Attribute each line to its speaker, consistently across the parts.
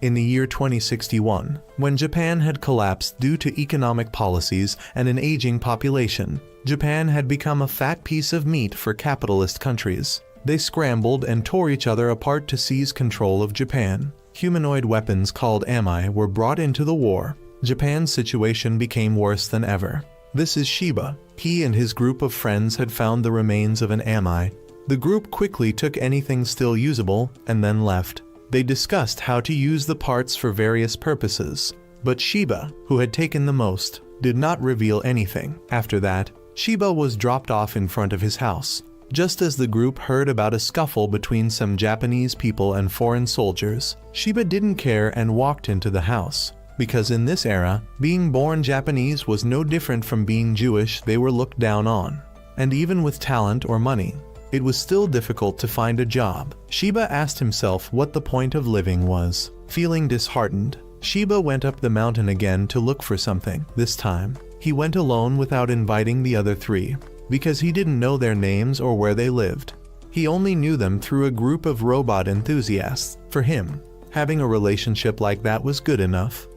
Speaker 1: In the year 2061, when Japan had collapsed due to economic policies and an aging population, Japan had become a fat piece of meat for capitalist countries. They scrambled and tore each other apart to seize control of Japan. Humanoid weapons called ami were brought into the war. Japan's situation became worse than ever. This is Shiba. He and his group of friends had found the remains of an ami. The group quickly took anything still usable and then left. They discussed how to use the parts for various purposes. But Shiba, who had taken the most, did not reveal anything. After that, Shiba was dropped off in front of his house. Just as the group heard about a scuffle between some Japanese people and foreign soldiers, Shiba didn't care and walked into the house. Because in this era, being born Japanese was no different from being Jewish. They were looked down on. And even with talent or money, it was still difficult to find a job. Shiba asked himself what the point of living was. Feeling disheartened, Shiba went up the mountain again to look for something. This time, he went alone without inviting the other three, because he didn't know their names or where they lived. He only knew them through a group of robot enthusiasts. For him, having a relationship like that was good enough.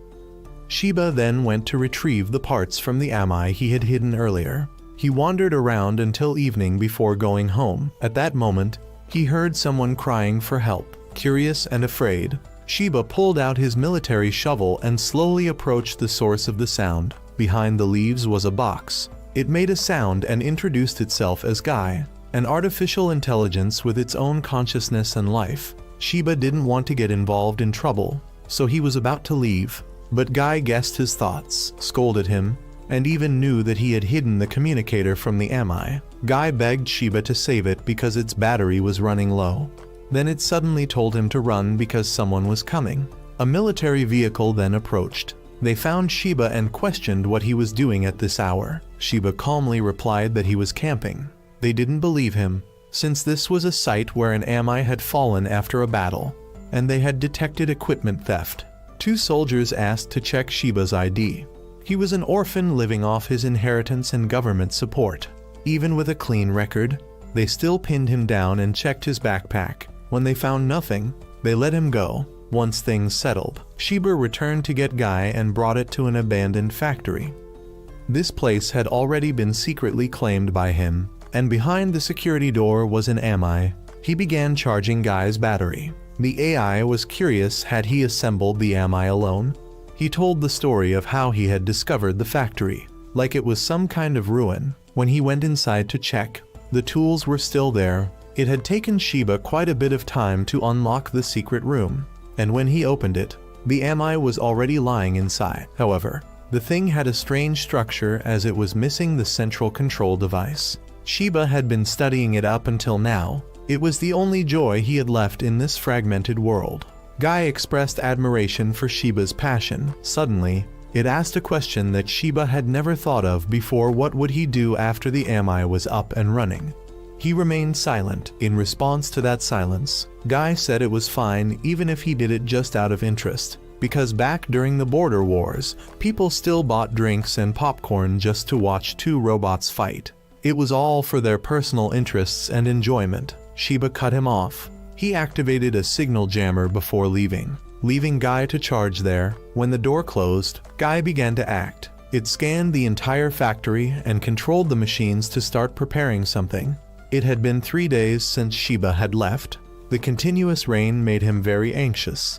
Speaker 1: Shiba then went to retrieve the parts from the ami he had hidden earlier. He wandered around until evening before going home. At that moment, he heard someone crying for help. Curious and afraid, Shiba pulled out his military shovel and slowly approached the source of the sound. Behind the leaves was a box. It made a sound and introduced itself as Guy, an artificial intelligence with its own consciousness and life. Shiba didn't want to get involved in trouble, so he was about to leave. But Guy guessed his thoughts, scolded him, and even knew that he had hidden the communicator from the ami. Guy begged Shiba to save it because its battery was running low. Then it suddenly told him to run because someone was coming. A military vehicle then approached. They found Shiba and questioned what he was doing at this hour. Shiba calmly replied that he was camping. They didn't believe him, since this was a site where an ami had fallen after a battle, and they had detected equipment theft. Two soldiers asked to check Shiba's ID. He was an orphan living off his inheritance and government support. Even with a clean record, they still pinned him down and checked his backpack. When they found nothing, they let him go. Once things settled, Shiba returned to get Guy and brought it to an abandoned factory. This place had already been secretly claimed by him, and behind the security door was an ami. He began charging Guy's battery. The AI was curious. Had he assembled the ami alone? He told the story of how he had discovered the factory, like it was some kind of ruin. When he went inside to check, the tools were still there. It had taken Shiba quite a bit of time to unlock the secret room, and when he opened it, the ami was already lying inside. However, the thing had a strange structure as it was missing the central control device. Shiba had been studying it up until now. It was the only joy he had left in this fragmented world. Guy expressed admiration for Shiba's passion. Suddenly, it asked a question that Shiba had never thought of before. What would he do after the ami was up and running? He remained silent. In response to that silence, Guy said it was fine even if he did it just out of interest, because back during the border wars, people still bought drinks and popcorn just to watch two robots fight. It was all for their personal interests and enjoyment. Shiba cut him off. He activated a signal jammer before leaving Guy to charge there. When the door closed, Guy began to act. It scanned the entire factory and controlled the machines to start preparing something. It had been 3 days since Shiba had left. The continuous rain made him very anxious.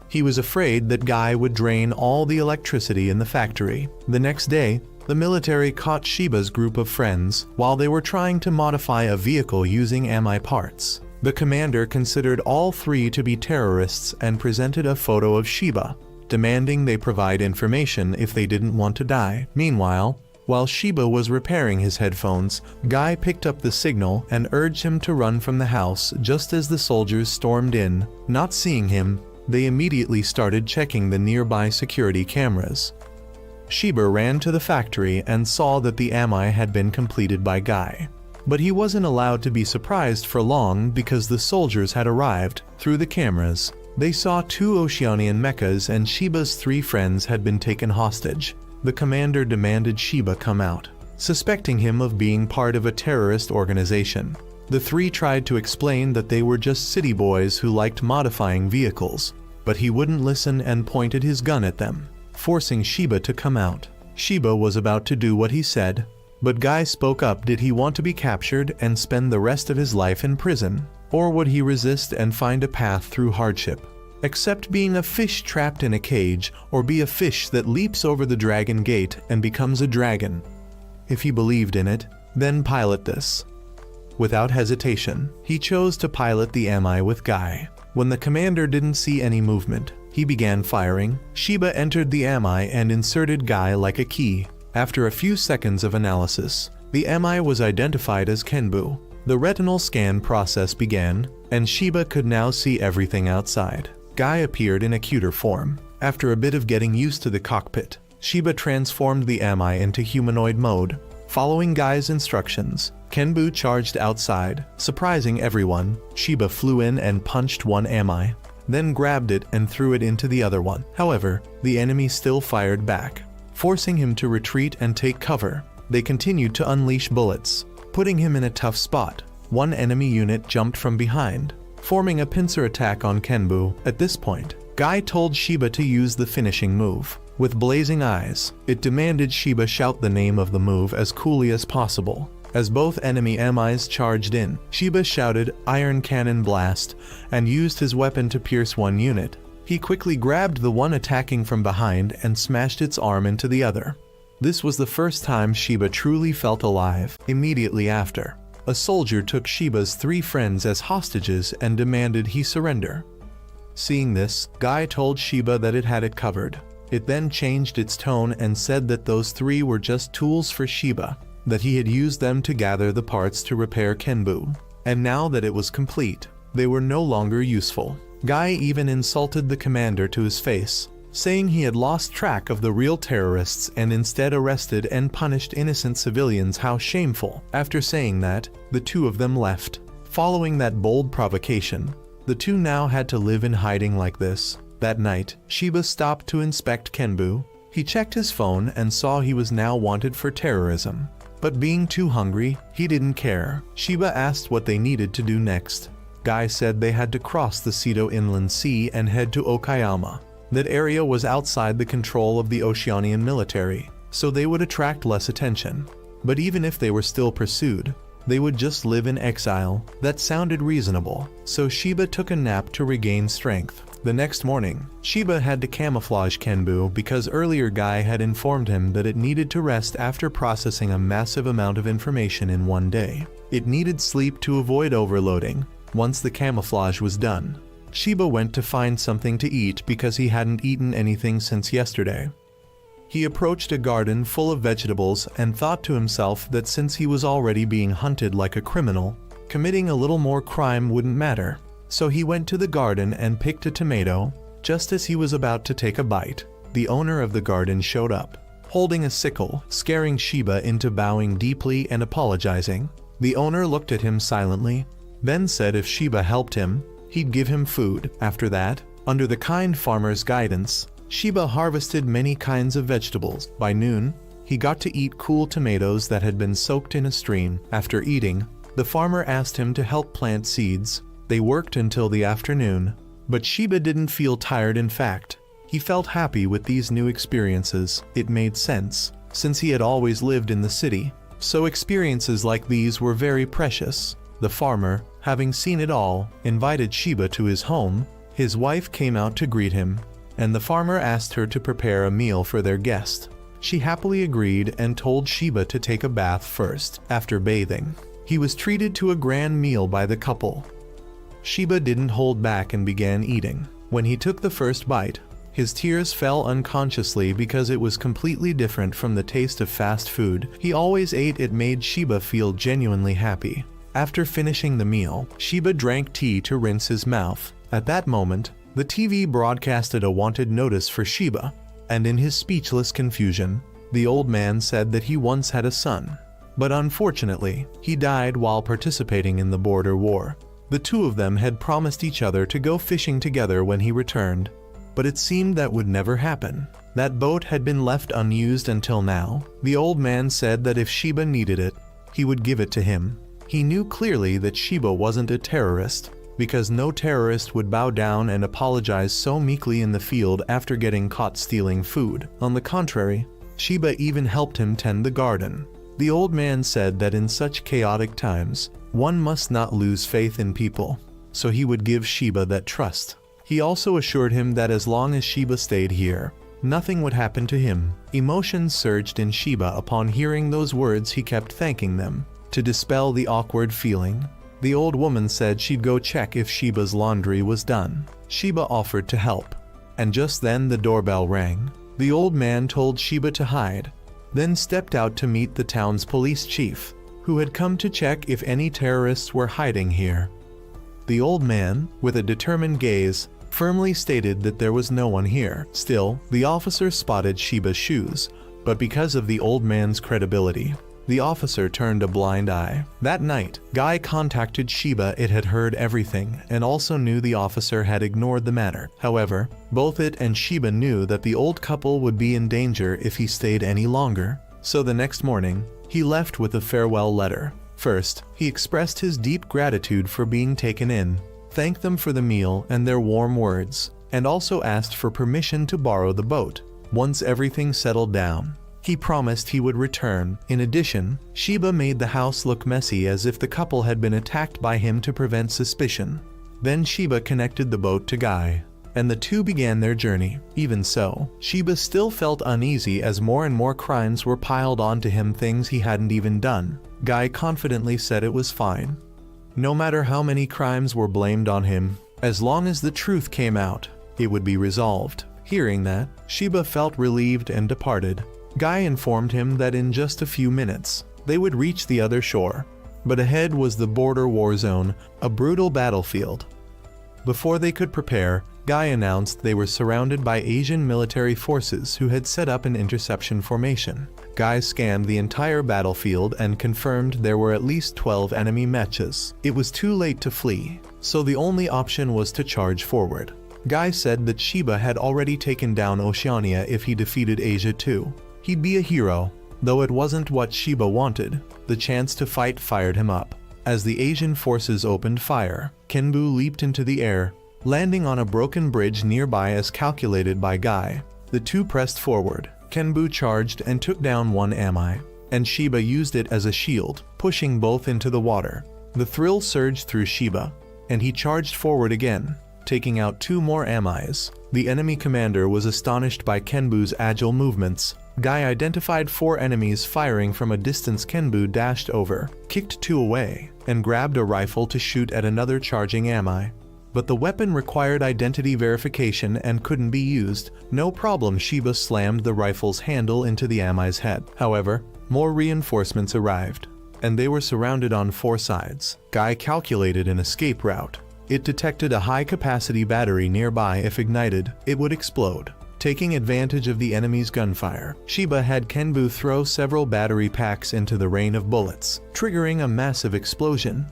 Speaker 1: He was afraid that Guy would drain all the electricity in the factory. The next day, the military caught Shiba's group of friends while they were trying to modify a vehicle using ami parts. The commander considered all three to be terrorists and presented a photo of Shiba, demanding they provide information if they didn't want to die. Meanwhile, while Shiba was repairing his headphones, Guy picked up the signal and urged him to run from the house just as the soldiers stormed in. Not seeing him, they immediately started checking the nearby security cameras. Shiba ran to the factory and saw that the ami had been completed by Guy. But he wasn't allowed to be surprised for long because the soldiers had arrived. Through the cameras, they saw 2 Oceanian mechas and Shiba's 3 friends had been taken hostage. The commander demanded Shiba come out, suspecting him of being part of a terrorist organization. The 3 tried to explain that they were just city boys who liked modifying vehicles. but he wouldn't listen and pointed his gun at them, forcing Shiba to come out. Shiba was about to do what he said, but Guy spoke up. Did he want to be captured and spend the rest of his life in prison, or would he resist and find a path through hardship? Accept being a fish trapped in a cage, or be a fish that leaps over the dragon gate and becomes a dragon? If he believed in it, then pilot this. Without hesitation, he chose to pilot the MI with Guy. When the commander didn't see any movement, he began firing. Shiba entered the MI and inserted Guy like a key. After a few seconds of analysis, the MI was identified as Kenbu. The retinal scan process began, and Shiba could now see everything outside. Guy appeared in a cuter form. After a bit of getting used to the cockpit, Shiba transformed the MI into humanoid mode. Following Guy's instructions, Kenbu charged outside. Surprising everyone, Shiba flew in and punched one MI, then grabbed it and threw it into the other one. However, the enemy still fired back, forcing him to retreat and take cover. They continued to unleash bullets, putting him in a tough spot. One enemy unit jumped from behind, forming a pincer attack on Kenbu. At this point, Guy told Shiba to use the finishing move. With blazing eyes, it demanded Shiba shout the name of the move as coolly as possible. As both enemy MIs charged in, Shiba shouted "Iron Cannon Blast" and used his weapon to pierce one unit. He quickly grabbed the one attacking from behind and smashed its arm into the other. This was the first time Shiba truly felt alive. Immediately after, a soldier took Shiba's 3 friends as hostages and demanded he surrender. Seeing this, Guy told Shiba that it had it covered. It then changed its tone and said that those 3 were just tools for Shiba, that he had used them to gather the parts to repair Kenbu, and now that it was complete, they were no longer useful. Guy even insulted the commander to his face, saying he had lost track of the real terrorists and instead arrested and punished innocent civilians. How shameful. After saying that, the 2 of them left. Following that bold provocation, the 2 now had to live in hiding like this. That night, Shiba stopped to inspect Kenbu. He checked his phone and saw he was now wanted for terrorism. But being too hungry, he didn't care. Shiba asked what they needed to do next. Guy said they had to cross the Seto Inland Sea and head to Okayama. That area was outside the control of the Oceanian military, so they would attract less attention. But even if they were still pursued, they would just live in exile. That sounded reasonable, so Shiba took a nap to regain strength. The next morning, Shiba had to camouflage Kenbu because earlier Guy had informed him that it needed to rest after processing a massive amount of information in one day. It needed sleep to avoid overloading. Once the camouflage was done, Shiba went to find something to eat because he hadn't eaten anything since yesterday. He approached a garden full of vegetables and thought to himself that since he was already being hunted like a criminal, committing a little more crime wouldn't matter. So he went to the garden and picked a tomato. Just as he was about to take a bite, the owner of the garden showed up, holding a sickle, scaring Shiba into bowing deeply and apologizing. The owner looked at him silently, then said if Shiba helped him, he'd give him food. After that, under the kind farmer's guidance, Shiba harvested many kinds of vegetables. By noon, he got to eat cool tomatoes that had been soaked in a stream. After eating, the farmer asked him to help plant seeds. They worked until the afternoon, but Shiba didn't feel tired. In fact, he felt happy with these new experiences. It made sense, since he had always lived in the city, so experiences like these were very precious. The farmer, having seen it all, invited Shiba to his home. His wife came out to greet him, and the farmer asked her to prepare a meal for their guest. She happily agreed and told Shiba to take a bath first. After bathing, he was treated to a grand meal by the couple. Shiba didn't hold back and began eating. When he took the first bite, his tears fell unconsciously because it was completely different from the taste of fast food he always ate. It made Shiba feel genuinely happy. After finishing the meal, Shiba drank tea to rinse his mouth. At that moment, the TV broadcasted a wanted notice for Shiba, and in his speechless confusion, the old man said that he once had a son. But unfortunately, he died while participating in the border war. The 2 of them had promised each other to go fishing together when he returned, but it seemed that would never happen. That boat had been left unused until now. The old man said that if Shiba needed it, he would give it to him. He knew clearly that Shiba wasn't a terrorist, because no terrorist would bow down and apologize so meekly in the field after getting caught stealing food. On the contrary, Sheba even helped him tend the garden. The old man said that in such chaotic times, one must not lose faith in people, so he would give Sheba that trust. He also assured him that as long as Sheba stayed here, nothing would happen to him. Emotions surged in Sheba upon hearing those words. He kept thanking them. To dispel the awkward feeling, the old woman said she'd go check if Sheba's laundry was done. Sheba offered to help, and just then the doorbell rang. The old man told Sheba to hide, then stepped out to meet the town's police chief, who had come to check if any terrorists were hiding here. The old man, with a determined gaze, firmly stated that there was no one here. Still, the officer spotted Sheba's shoes, but because of the old man's credibility, the officer turned a blind eye. That night, Guy contacted Sheba. It had heard everything and also knew the officer had ignored the matter. However, both it and Sheba knew that the old couple would be in danger if he stayed any longer. So the next morning, he left with a farewell letter. First, he expressed his deep gratitude for being taken in, thanked them for the meal and their warm words, and also asked for permission to borrow the boat. Once everything settled down, he promised he would return. In addition, Sheba made the house look messy as if the couple had been attacked by him to prevent suspicion. Then Sheba connected the boat to Guy, and the two began their journey. Even so, Sheba still felt uneasy as more and more crimes were piled onto him, things he hadn't even done. Guy confidently said it was fine. No matter how many crimes were blamed on him, as long as the truth came out, it would be resolved. Hearing that, Sheba felt relieved and departed. Guy informed him that in just a few minutes, they would reach the other shore. But ahead was the border war zone, a brutal battlefield. Before they could prepare, Guy announced they were surrounded by Asian military forces who had set up an interception formation. Guy scanned the entire battlefield and confirmed there were at least 12 enemy mechas. It was too late to flee, so the only option was to charge forward. Guy said that Sheba had already taken down Oceania if he defeated Asia too. He'd be a hero, though it wasn't what Sheba wanted. The chance to fight fired him up. As the Asian forces opened fire, Kenbu leaped into the air, landing on a broken bridge nearby as calculated by Guy. The two pressed forward. Kenbu charged and took down one Ami, and Sheba used it as a shield, pushing both into the water. The thrill surged through Sheba, and he charged forward again, taking out two more Amis. The enemy commander was astonished by Kenbu's agile movements. Guy identified 4 enemies firing from a distance. Kenbu dashed over, kicked 2 away, and grabbed a rifle to shoot at another charging Ami. But the weapon required identity verification and couldn't be used. No problem, Sheba slammed the rifle's handle into the Ami's head. However, more reinforcements arrived, and they were surrounded on 4 sides. Guy calculated an escape route. It detected a high-capacity battery nearby. If ignited, it would explode. Taking advantage of the enemy's gunfire, Sheba had Kenbu throw several battery packs into the rain of bullets, triggering a massive explosion.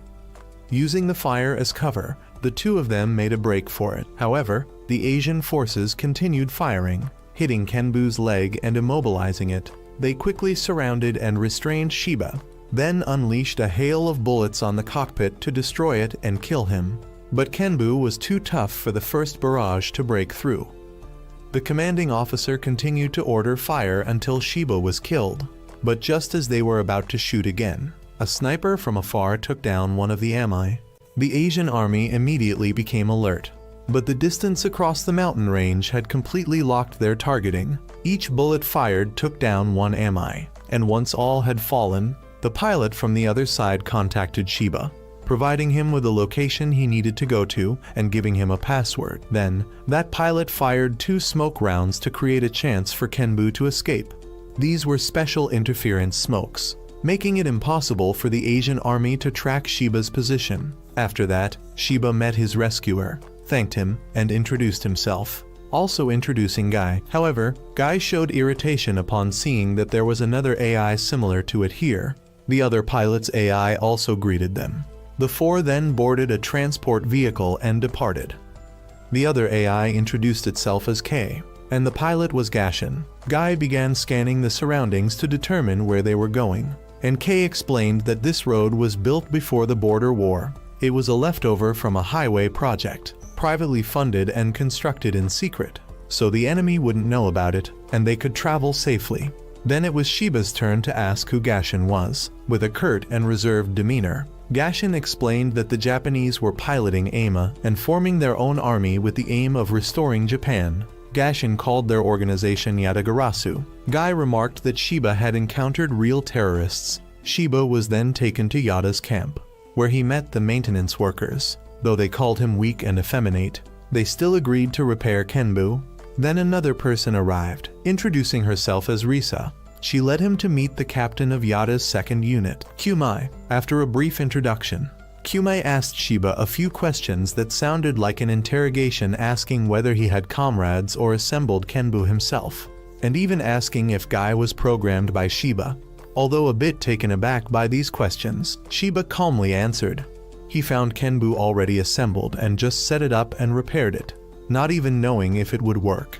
Speaker 1: Using the fire as cover, the two of them made a break for it. However, the Asian forces continued firing, hitting Kenbu's leg and immobilizing it. They quickly surrounded and restrained Sheba, then unleashed a hail of bullets on the cockpit to destroy it and kill him. But Kenbu was too tough for the first barrage to break through. The commanding officer continued to order fire until Sheba was killed. But just as they were about to shoot again, a sniper from afar took down one of the Ami. The Asian army immediately became alert, but the distance across the mountain range had completely locked their targeting. Each bullet fired took down one Ami, and once all had fallen, the pilot from the other side contacted Sheba, providing him with a location he needed to go to and giving him a password. Then, that pilot fired 2 smoke rounds to create a chance for Kenbu to escape. These were special interference smokes, making it impossible for the Asian army to track Sheba's position. After that, Sheba met his rescuer, thanked him, and introduced himself, also introducing Guy. However, Guy showed irritation upon seeing that there was another AI similar to it here. The other pilot's AI also greeted them. The 4 then boarded a transport vehicle and departed. The other AI introduced itself as K, and the pilot was Gashin. Guy began scanning the surroundings to determine where they were going, and K explained that this road was built before the border war. It was a leftover from a highway project, privately funded and constructed in secret, so the enemy wouldn't know about it, and they could travel safely. Then it was Shiba's turn to ask who Gashin was. With a curt and reserved demeanor, Gashin explained that the Japanese were piloting EMA and forming their own army with the aim of restoring Japan. Gashin called their organization Yatagarasu. Guy remarked that Shiba had encountered real terrorists. Shiba was then taken to Yada's camp, where he met the maintenance workers. Though they called him weak and effeminate, they still agreed to repair Kenbu. Then another person arrived, introducing herself as Risa. She led him to meet the captain of Yada's second unit, Kumai. After a brief introduction, Kumai asked Shiba a few questions that sounded like an interrogation, asking whether he had comrades or assembled Kenbu himself, and even asking if Guy was programmed by Shiba. Although a bit taken aback by these questions, Shiba calmly answered. He found Kenbu already assembled and just set it up and repaired it, not even knowing if it would work.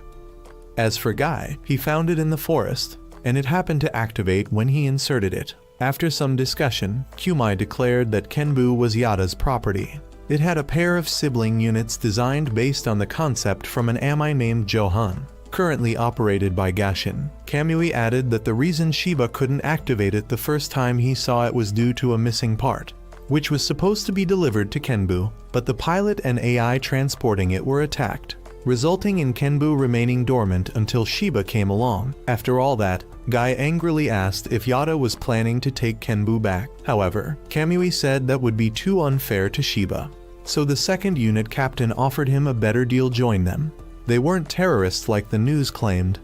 Speaker 1: As for Guy, he found it in the forest, and it happened to activate when he inserted it. After some discussion, Kumai declared that Kenbu was Yada's property. It had a pair of sibling units designed based on the concept from an ami named Johan, currently operated by Gashin. Kamui added that the reason Shiba couldn't activate it the first time he saw it was due to a missing part, which was supposed to be delivered to Kenbu, but the pilot and AI transporting it were attacked, resulting in Kenbu remaining dormant until Shiba came along. After all that, Guy angrily asked if Yada was planning to take Kenbu back. However, Kamui said that would be too unfair to Shiba, so the second unit captain offered him a better deal: join them. They weren't terrorists like the news claimed.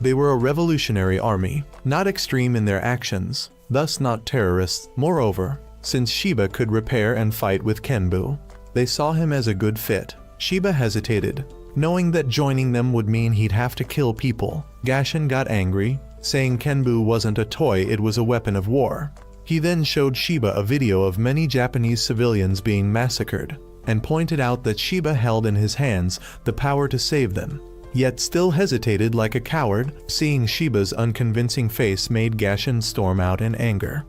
Speaker 1: They were a revolutionary army, not extreme in their actions, thus not terrorists. Moreover, since Shiba could repair and fight with Kenbu, they saw him as a good fit. Shiba hesitated, knowing that joining them would mean he'd have to kill people. Gashin got angry, saying Kenbu wasn't a toy, it was a weapon of war. He then showed Shiba a video of many Japanese civilians being massacred, and pointed out that Shiba held in his hands the power to save them, yet still hesitated like a coward. Seeing Shiba's unconvincing face made Gashin storm out in anger.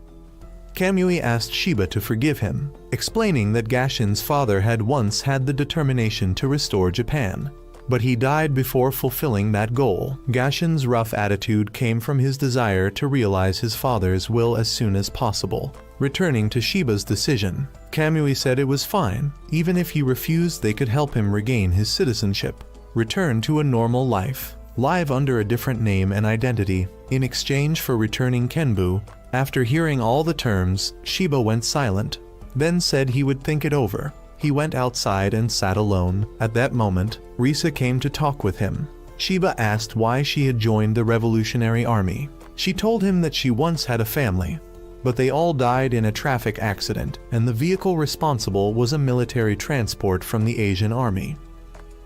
Speaker 1: Kamui asked Shiba to forgive him, explaining that Gashin's father had once had the determination to restore Japan, but he died before fulfilling that goal. Gashin's rough attitude came from his desire to realize his father's will as soon as possible. Returning to Shiba's decision, Kamui said it was fine. Even if he refused, they could help him regain his citizenship, return to a normal life, live under a different name and identity, in exchange for returning Kenbu. After hearing all the terms, Shiba went silent, then said he would think it over. He went outside and sat alone. At that moment, Risa came to talk with him. Shiba asked why she had joined the Revolutionary Army. She told him that she once had a family, but they all died in a traffic accident, and the vehicle responsible was a military transport from the Asian army.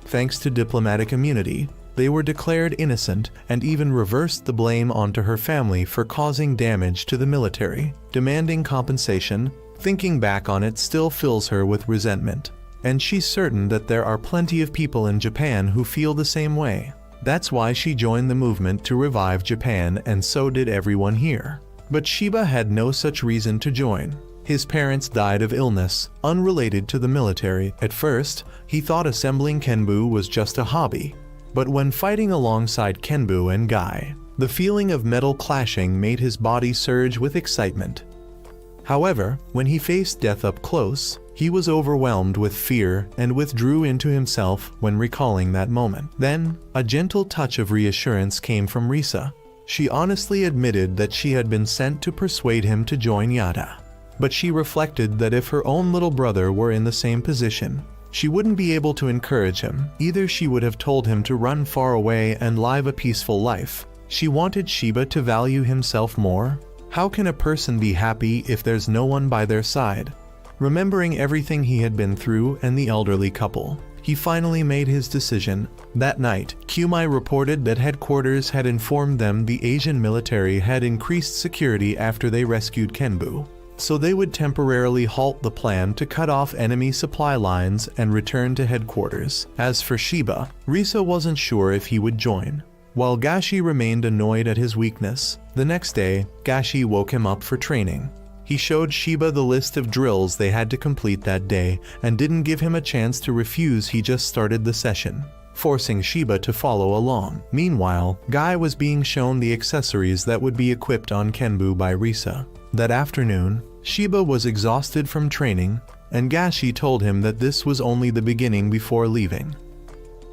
Speaker 1: Thanks to diplomatic immunity, they were declared innocent and even reversed the blame onto her family for causing damage to the military. Demanding compensation, thinking back on it still fills her with resentment, and she's certain that there are plenty of people in Japan who feel the same way. That's why she joined the movement to revive Japan, and so did everyone here. But Shiba had no such reason to join. His parents died of illness, unrelated to the military. At first, he thought assembling Kenbu was just a hobby. But when fighting alongside Kenbu and Guy, the feeling of metal clashing made his body surge with excitement. However, when he faced death up close, he was overwhelmed with fear and withdrew into himself when recalling that moment. Then, a gentle touch of reassurance came from Risa. She honestly admitted that she had been sent to persuade him to join Yada. But she reflected that if her own little brother were in the same position, she wouldn't be able to encourage him. Either she would have told him to run far away and live a peaceful life. She wanted Shiba to value himself more. How can a person be happy if there's no one by their side? Remembering everything he had been through and the elderly couple, he finally made his decision. That night, Kumai reported that headquarters had informed them the Asian military had increased security after they rescued Kenbu, so they would temporarily halt the plan to cut off enemy supply lines and return to headquarters. As for Shiba, Risa wasn't sure if he would join, while Gashi remained annoyed at his weakness. The next day, Gashi woke him up for training. He showed Shiba the list of drills they had to complete that day and didn't give him a chance to refuse. He just started the session, forcing Shiba to follow along. Meanwhile, Guy was being shown the accessories that would be equipped on Kenbu by Risa. That afternoon, Shiba was exhausted from training, and Gashi told him that this was only the beginning before leaving.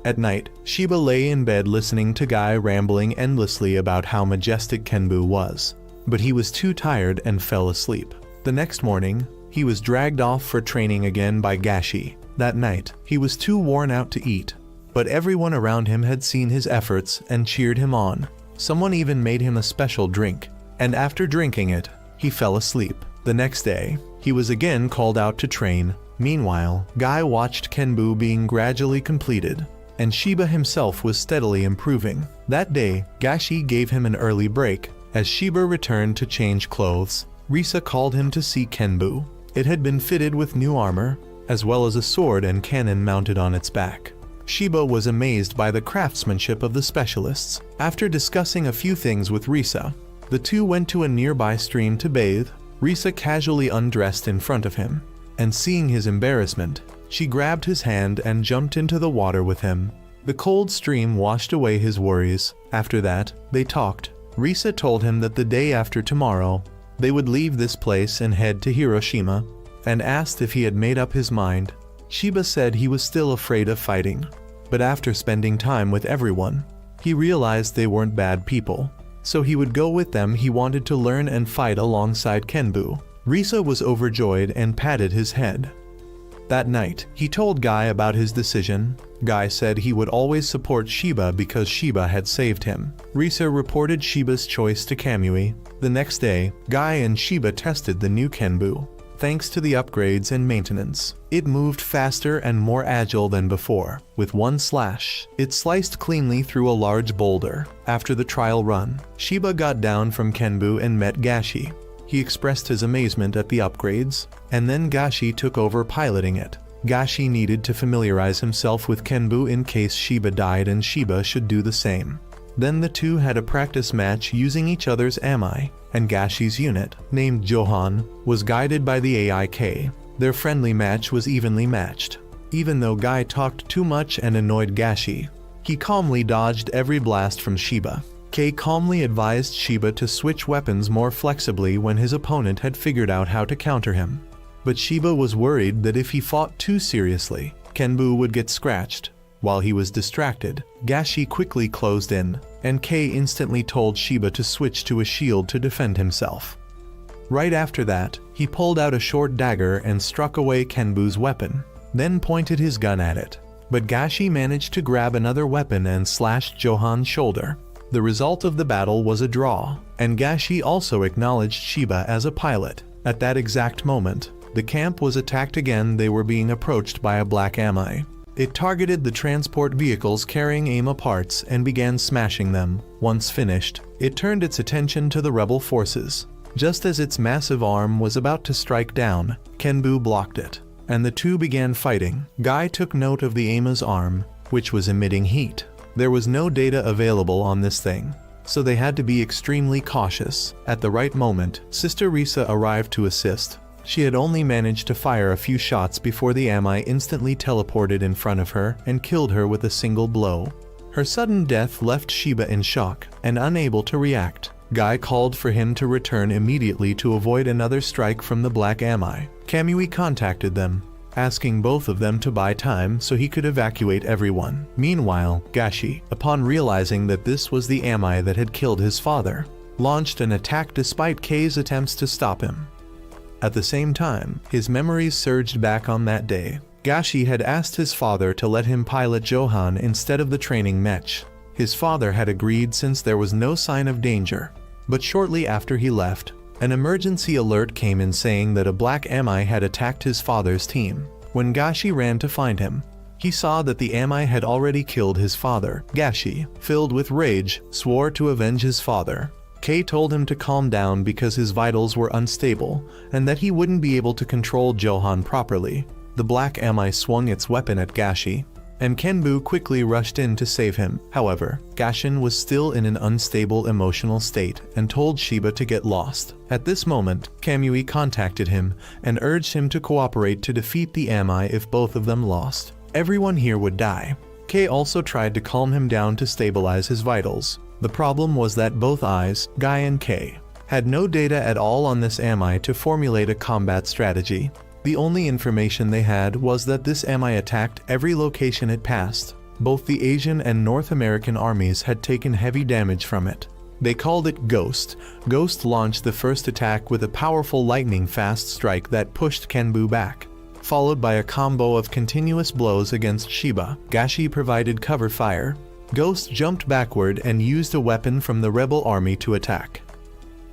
Speaker 1: At night, Shiba lay in bed listening to Guy rambling endlessly about how majestic Kenbu was. But he was too tired and fell asleep. The next morning, he was dragged off for training again by Gashi. That night, he was too worn out to eat, but everyone around him had seen his efforts and cheered him on. Someone even made him a special drink, and after drinking it, he fell asleep. The next day, he was again called out to train. Meanwhile, Guy watched Kenbu being gradually completed, and Shiba himself was steadily improving. That day, Gashi gave him an early break. As Shiba returned to change clothes, Risa called him to see Kenbu. It had been fitted with new armor, as well as a sword and cannon mounted on its back. Shiba was amazed by the craftsmanship of the specialists. After discussing a few things with Risa, the two went to a nearby stream to bathe. Risa casually undressed in front of him, and seeing his embarrassment, she grabbed his hand and jumped into the water with him. The cold stream washed away his worries. After that, they talked. Risa told him that the day after tomorrow, they would leave this place and head to Hiroshima, and asked if he had made up his mind. Shiba said he was still afraid of fighting, but after spending time with everyone, he realized they weren't bad people, so he would go with them. He wanted to learn and fight alongside Kenbu. Risa was overjoyed and patted his head. That night, he told Guy about his decision. Guy said he would always support Shiba because Shiba had saved him. Risa reported Shiba's choice to Kamui. The next day, Guy and Shiba tested the new Kenbu. Thanks to the upgrades and maintenance, it moved faster and more agile than before. With one slash, it sliced cleanly through a large boulder. After the trial run, Shiba got down from Kenbu and met Gashi. He expressed his amazement at the upgrades, and then Gashi took over piloting it. Gashi needed to familiarize himself with Kenbu in case Shiba died, and Shiba should do the same. Then the two had a practice match using each other's ami, and Gashi's unit, named Johan, was guided by the AIK. Their friendly match was evenly matched. Even though Guy talked too much and annoyed Gashi, he calmly dodged every blast from Shiba. Kei calmly advised Shiba to switch weapons more flexibly when his opponent had figured out how to counter him. But Shiba was worried that if he fought too seriously, Kenbu would get scratched. While he was distracted, Gashi quickly closed in, and Kei instantly told Shiba to switch to a shield to defend himself. Right after that, he pulled out a short dagger and struck away Kenbu's weapon, then pointed his gun at it. But Gashi managed to grab another weapon and slashed Johan's shoulder. The result of the battle was a draw, and Gashi also acknowledged Shiba as a pilot. At that exact moment, the camp was attacked again. They were being approached by a black ami. It targeted the transport vehicles carrying AMA parts and began smashing them. Once finished, it turned its attention to the rebel forces. Just as its massive arm was about to strike down, Kenbu blocked it, and the two began fighting. Guy took note of the AMA's arm, which was emitting heat. There was no data available on this thing, so they had to be extremely cautious. At the right moment, Sister Risa arrived to assist. She had only managed to fire a few shots before the ami instantly teleported in front of her and killed her with a single blow. Her sudden death left Shiba in shock and unable to react. Guy called for him to return immediately to avoid another strike from the black ami. Kamui contacted them, asking both of them to buy time so he could evacuate everyone. Meanwhile, Gashi, upon realizing that this was the ami that had killed his father, launched an attack despite Kei's attempts to stop him. At the same time, his memories surged back on that day. Gashi had asked his father to let him pilot Johan instead of the training mech. His father had agreed since there was no sign of danger. But shortly after he left, an emergency alert came in saying that a black ami had attacked his father's team. When Gashi ran to find him, he saw that the ami had already killed his father. Gashi, filled with rage, swore to avenge his father. Kei told him to calm down because his vitals were unstable and that he wouldn't be able to control Johan properly. The black ami swung its weapon at Gashi, and Kenbu quickly rushed in to save him. However, Gashin was still in an unstable emotional state and told Shiba to get lost. At this moment, Kamui contacted him and urged him to cooperate to defeat the Amai if both of them lost. Everyone here would die. Kei also tried to calm him down to stabilize his vitals. The problem was that both eyes, Guy and Kei, had no data at all on this Amai to formulate a combat strategy. The only information they had was that this Amai attacked every location it passed. Both the Asian and North American armies had taken heavy damage from it. They called it Ghost. Ghost launched the first attack with a powerful lightning-fast strike that pushed Kenbu back, followed by a combo of continuous blows against Shiba. Gashi provided cover fire. Ghost jumped backward and used a weapon from the rebel army to attack.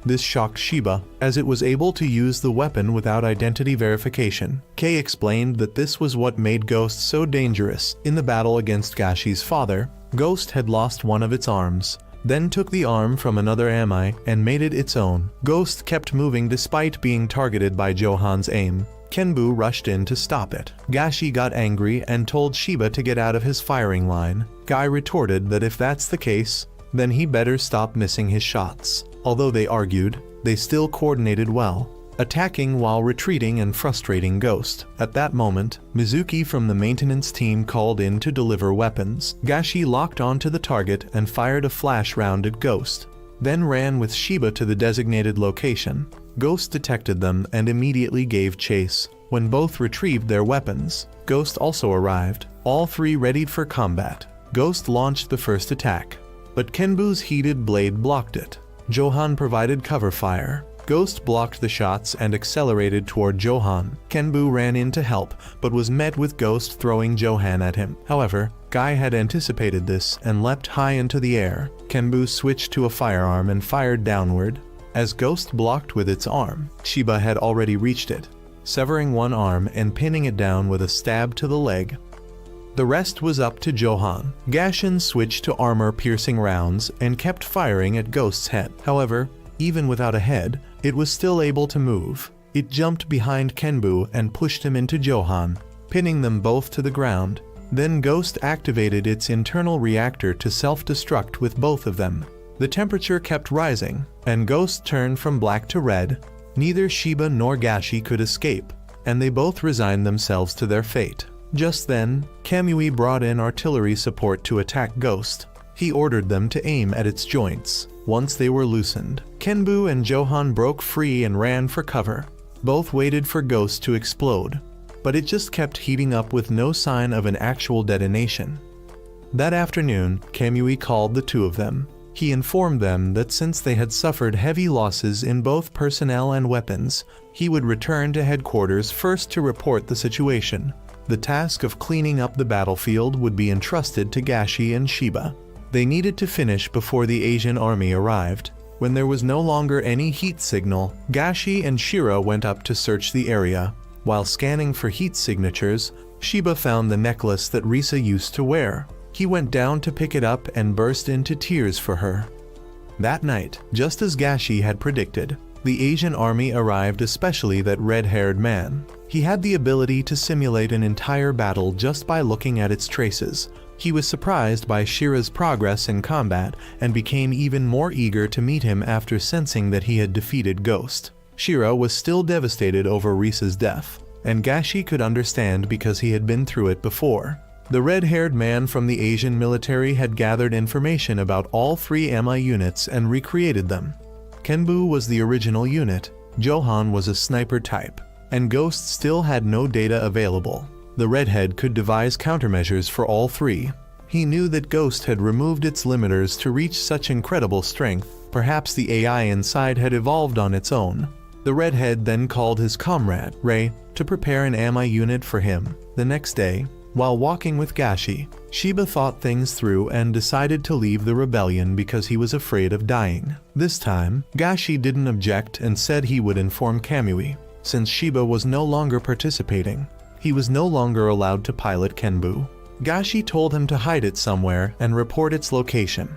Speaker 1: This shocked Shiba, as it was able to use the weapon without identity verification. Kei explained that this was what made Ghost so dangerous. In the battle against Gashi's father, Ghost had lost one of its arms, then took the arm from another Amai and made it its own. Ghost kept moving despite being targeted by Johan's aim. Kenbu rushed in to stop it. Gashi got angry and told Shiba to get out of his firing line. Guy retorted that if that's the case, then he better stop missing his shots. Although they argued, they still coordinated well, attacking while retreating and frustrating Ghost. At that moment, Mizuki from the maintenance team called in to deliver weapons. Gashi locked onto the target and fired a flash round at Ghost, then ran with Shiba to the designated location. Ghost detected them and immediately gave chase. When both retrieved their weapons, Ghost also arrived, all three readied for combat. Ghost launched the first attack, but Kenbu's heated blade blocked it. Johan provided cover fire. Ghost blocked the shots and accelerated toward Johan. Kenbu ran in to help, but was met with Ghost throwing Johan at him. However, Guy had anticipated this and leapt high into the air. Kenbu switched to a firearm and fired downward. As Ghost blocked with its arm, Shiba had already reached it, severing one arm and pinning it down with a stab to the leg. The rest was up to Johan. Gashin switched to armor-piercing rounds and kept firing at Ghost's head. However, even without a head, it was still able to move. It jumped behind Kenbu and pushed him into Johan, pinning them both to the ground. Then Ghost activated its internal reactor to self-destruct with both of them. The temperature kept rising, and Ghost turned from black to red. Neither Shiba nor Gashi could escape, and they both resigned themselves to their fate. Just then, Kamui brought in artillery support to attack Ghost. He ordered them to aim at its joints. Once they were loosened, Kenbu and Johan broke free and ran for cover. Both waited for Ghost to explode, but it just kept heating up with no sign of an actual detonation. That afternoon, Kamui called the two of them. He informed them that since they had suffered heavy losses in both personnel and weapons, he would return to headquarters first to report the situation. The task of cleaning up the battlefield would be entrusted to Gashi and Shiba. They needed to finish before the Asian army arrived. When there was no longer any heat signal, Gashi and Shira went up to search the area. While scanning for heat signatures, Shiba found the necklace that Risa used to wear. He went down to pick it up and burst into tears for her. That night, just as Gashi had predicted, the Asian army arrived, especially that red-haired man. He had the ability to simulate an entire battle just by looking at its traces. He was surprised by Shira's progress in combat and became even more eager to meet him after sensing that he had defeated Ghost. Shira was still devastated over Risa's death, and Gashi could understand because he had been through it before. The red-haired man from the Asian military had gathered information about all three MI units and recreated them. Kenbu was the original unit, Johan was a sniper type, and Ghost still had no data available. The redhead could devise countermeasures for all three. He knew that Ghost had removed its limiters to reach such incredible strength. Perhaps the AI inside had evolved on its own. The redhead then called his comrade, Ray, to prepare an MI unit for him. The next day, while walking with Gashi, Shiba thought things through and decided to leave the rebellion because he was afraid of dying. This time, Gashi didn't object and said he would inform Kamui. Since Shiba was no longer participating, he was no longer allowed to pilot Kenbu. Gashi told him to hide it somewhere and report its location.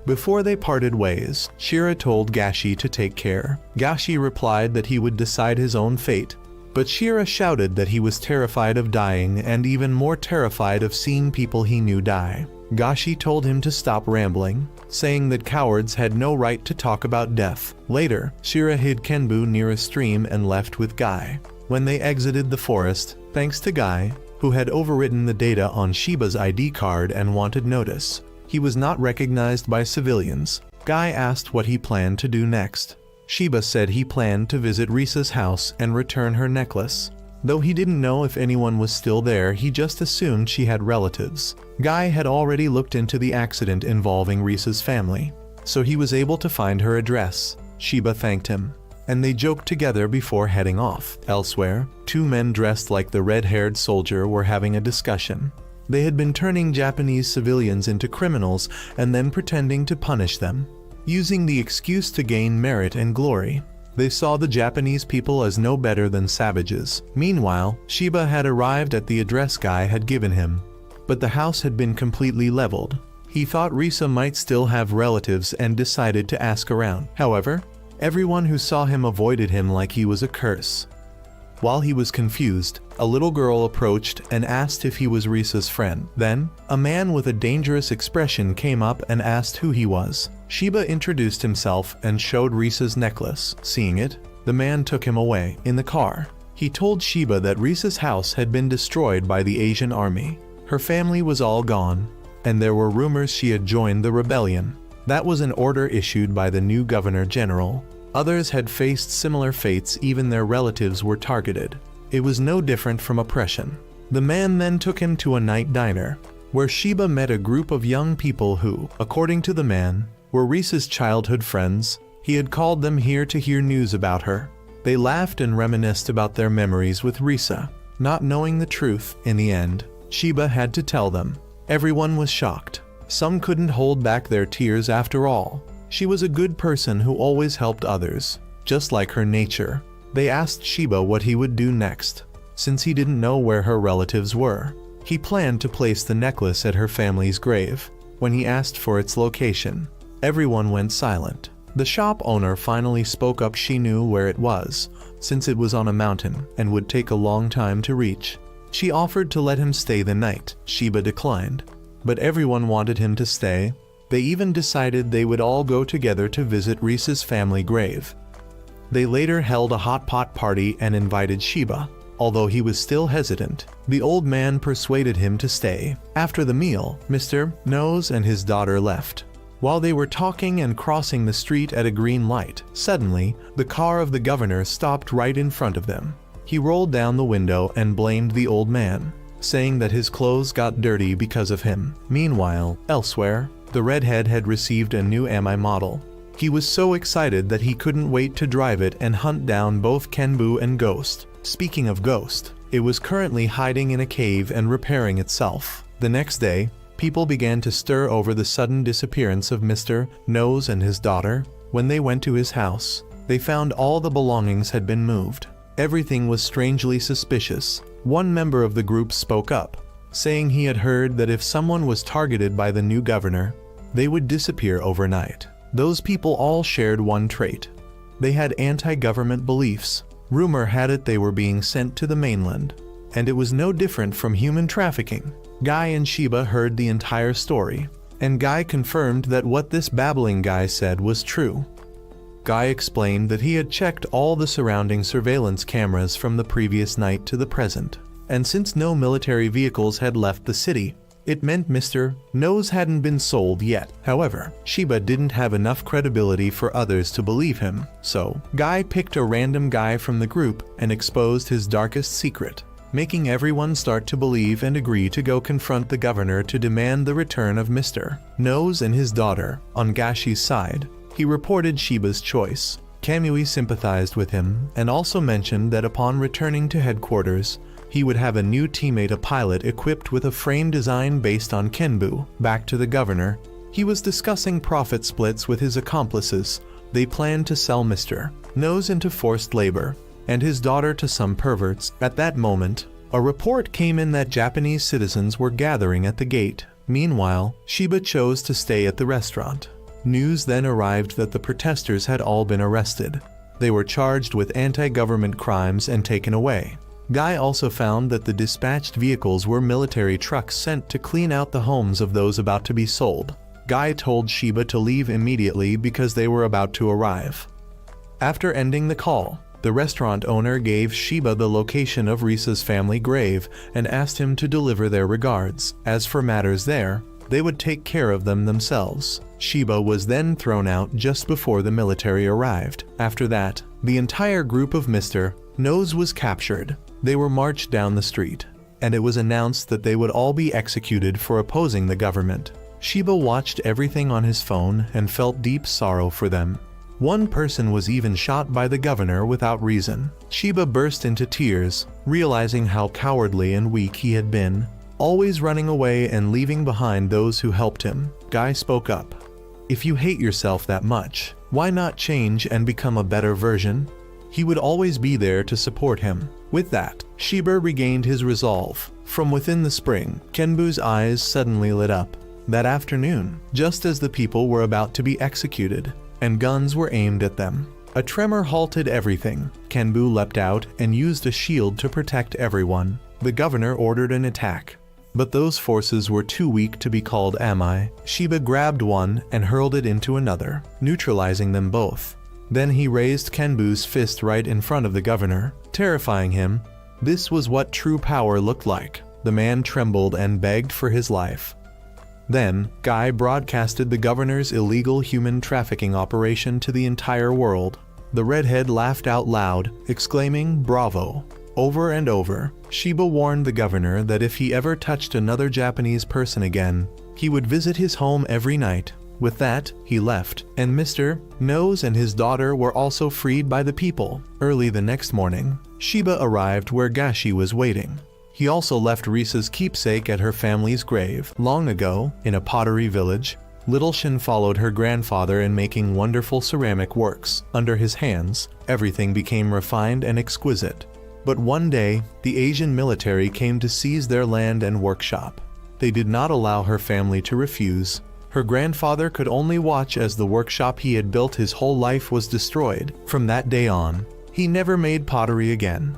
Speaker 1: Before they parted ways, Shira told Gashi to take care. Gashi replied that he would decide his own fate. But Shira shouted that he was terrified of dying and even more terrified of seeing people he knew die. Gashi told him to stop rambling, saying that cowards had no right to talk about death. Later, Shira hid Kenbu near a stream and left with Guy. When they exited the forest, thanks to Guy, who had overwritten the data on Shiba's ID card and wanted notice, he was not recognized by civilians. Guy asked what he planned to do next. Shiba said he planned to visit Risa's house and return her necklace. Though he didn't know if anyone was still there, he just assumed she had relatives. Guy had already looked into the accident involving Risa's family, so he was able to find her address. Shiba thanked him, and they joked together before heading off. Elsewhere, two men dressed like the red-haired soldier were having a discussion. They had been turning Japanese civilians into criminals and then pretending to punish them, using the excuse to gain merit and glory. They saw the Japanese people as no better than savages. Meanwhile, Shiba had arrived at the address Guy had given him, but the house had been completely leveled. He thought Risa might still have relatives and decided to ask around. However, everyone who saw him avoided him like he was a curse. While he was confused, a little girl approached and asked if he was Risa's friend. Then, a man with a dangerous expression came up and asked who he was. Shiba introduced himself and showed Risa's necklace. Seeing it, the man took him away. In the car, he told Shiba that Risa's house had been destroyed by the Asian army. Her family was all gone, and there were rumors she had joined the rebellion. That was an order issued by the new governor general. Others had faced similar fates, even their relatives were targeted. It was no different from oppression. The man then took him to a night diner, where Shiba met a group of young people who, according to the man, were Risa's childhood friends. He had called them here to hear news about her. They laughed and reminisced about their memories with Risa. Not knowing the truth, in the end, Shiba had to tell them. Everyone was shocked. Some couldn't hold back their tears after all. She was a good person who always helped others, just like her nature. They asked Shiba what he would do next, since he didn't know where her relatives were. He planned to place the necklace at her family's grave. When he asked for its location, everyone went silent. The shop owner finally spoke up. She knew where it was, since it was on a mountain and would take a long time to reach. She offered to let him stay the night. Shiba declined, but everyone wanted him to stay. They even decided they would all go together to visit Risa's family grave. They later held a hot pot party and invited Shiba. Although he was still hesitant, the old man persuaded him to stay. After the meal, Mr. Nose and his daughter left. While they were talking and crossing the street at a green light, suddenly, the car of the governor stopped right in front of them. He rolled down the window and blamed the old man, saying that his clothes got dirty because of him. Meanwhile, elsewhere, the redhead had received a new Ami model. He was so excited that he couldn't wait to drive it and hunt down both Kenbu and Ghost. Speaking of Ghost, it was currently hiding in a cave and repairing itself. The next day, people began to stir over the sudden disappearance of Mr. Nose and his daughter. When they went to his house, they found all the belongings had been moved. Everything was strangely suspicious. One member of the group spoke up, saying he had heard that if someone was targeted by the new governor, they would disappear overnight. Those people all shared one trait. They had anti-government beliefs. Rumor had it they were being sent to the mainland, and it was no different from human trafficking. Guy and Shiba heard the entire story, and Guy confirmed that what this babbling guy said was true. Guy explained that he had checked all the surrounding surveillance cameras from the previous night to the present, and since no military vehicles had left the city, it meant Mr. Nose hadn't been sold yet. However, Shiba didn't have enough credibility for others to believe him, so Guy picked a random guy from the group and exposed his darkest secret, making everyone start to believe and agree to go confront the governor to demand the return of Mr. Nose and his daughter. On Gashi's side, he reported Shiba's choice. Kamui sympathized with him and also mentioned that upon returning to headquarters, he would have a new teammate, a pilot equipped with a frame design based on Kenbu. Back to the governor, he was discussing profit splits with his accomplices. They planned to sell Mr. Nose into forced labor and his daughter to some perverts. At that moment, a report came in that Japanese citizens were gathering at the gate. Meanwhile, Shiba chose to stay at the restaurant. News then arrived that the protesters had all been arrested. They were charged with anti-government crimes and taken away. Guy also found that the dispatched vehicles were military trucks sent to clean out the homes of those about to be sold. Guy told Shiba to leave immediately because they were about to arrive. After ending the call, the restaurant owner gave Shiba the location of Risa's family grave and asked him to deliver their regards. As for matters there, they would take care of them themselves. Shiba was then thrown out just before the military arrived. After that, the entire group of Mr. Nose was captured. They were marched down the street, and it was announced that they would all be executed for opposing the government. Shiba watched everything on his phone and felt deep sorrow for them. One person was even shot by the governor without reason. Shiba burst into tears, realizing how cowardly and weak he had been, always running away and leaving behind those who helped him. Guy spoke up. If you hate yourself that much, why not change and become a better version? He would always be there to support him. With that, Shiba regained his resolve. From within the spring, Kenbu's eyes suddenly lit up. That afternoon, just as the people were about to be executed, and guns were aimed at them, a tremor halted everything. Kenbu leapt out and used a shield to protect everyone. The governor ordered an attack, but those forces were too weak to be called Amai. Shiba grabbed one and hurled it into another, neutralizing them both. Then he raised Kenbu's fist right in front of the governor, terrifying him. This was what true power looked like. The man trembled and begged for his life. Then, Guy broadcasted the governor's illegal human trafficking operation to the entire world. The redhead laughed out loud, exclaiming, "Bravo!" Over and over, Shiba warned the governor that if he ever touched another Japanese person again, he would visit his home every night. With that, he left, and Mr. Nose and his daughter were also freed by the people. Early the next morning, Shiba arrived where Gashi was waiting. He also left Risa's keepsake at her family's grave. Long ago, in a pottery village, Little Shin followed her grandfather in making wonderful ceramic works. Under his hands, everything became refined and exquisite. But one day, the Asian military came to seize their land and workshop. They did not allow her family to refuse. Her grandfather could only watch as the workshop he had built his whole life was destroyed. From that day on, he never made pottery again.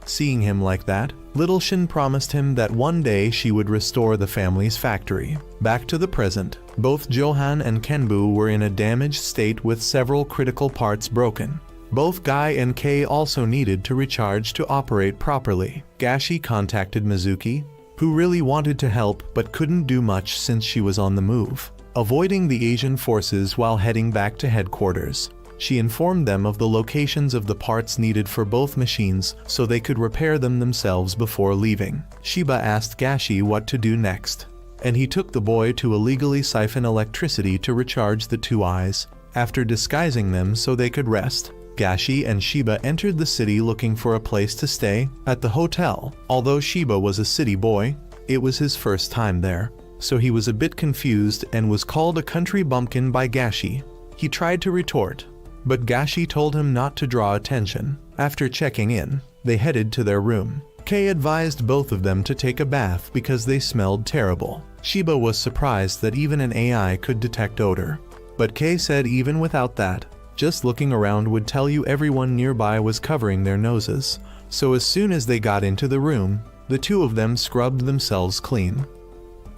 Speaker 1: Seeing him like that, Little Shin promised him that one day she would restore the family's factory. Back to the present, both Johan and Kenbu were in a damaged state with several critical parts broken. Both Guy and Kei also needed to recharge to operate properly. Gashi contacted Mizuki, who really wanted to help but couldn't do much since she was on the move. Avoiding the Asian forces while heading back to headquarters, she informed them of the locations of the parts needed for both machines so they could repair them themselves before leaving. Shiba asked Gashi what to do next, and he took the boy to illegally siphon electricity to recharge the two eyes. After disguising them so they could rest, Gashi and Shiba entered the city looking for a place to stay. At the hotel, although Shiba was a city boy, it was his first time there, so he was a bit confused and was called a country bumpkin by Gashi. He tried to retort, but Gashi told him not to draw attention. After checking in, they headed to their room. Kei advised both of them to take a bath because they smelled terrible. Shiba was surprised that even an AI could detect odor, but Kei said even without that, just looking around would tell you everyone nearby was covering their noses. So as soon as they got into the room, the two of them scrubbed themselves clean.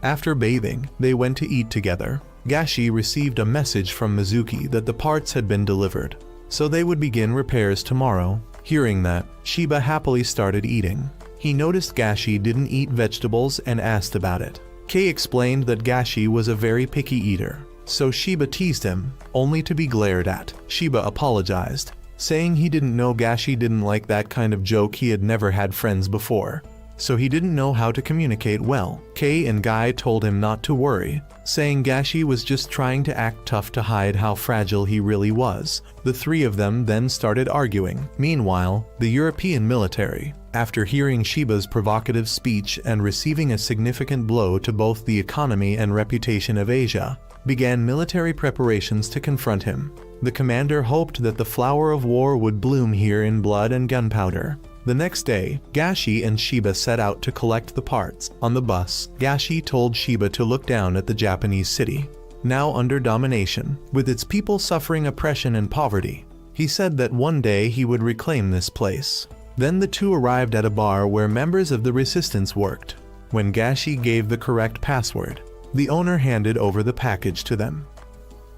Speaker 1: After bathing, they went to eat together. Gashi received a message from Mizuki that the parts had been delivered, so they would begin repairs tomorrow. Hearing that, Shiba happily started eating. He noticed Gashi didn't eat vegetables and asked about it. Kei explained that Gashi was a very picky eater, so Shiba teased him, only to be glared at. Shiba apologized, saying he didn't know Gashi didn't like that kind of joke. He had never had friends before, so he didn't know how to communicate well. Kei and Guy told him not to worry, saying Gashi was just trying to act tough to hide how fragile he really was. The three of them then started arguing. Meanwhile, the European military, after hearing Shiba's provocative speech and receiving a significant blow to both the economy and reputation of Asia, began military preparations to confront him. The commander hoped that the flower of war would bloom here in blood and gunpowder. The next day, Gashi and Shiba set out to collect the parts. On the bus, Gashi told Shiba to look down at the Japanese city, now under domination, with its people suffering oppression and poverty. He said that one day he would reclaim this place. Then the two arrived at a bar where members of the resistance worked. When Gashi gave the correct password, the owner handed over the package to them.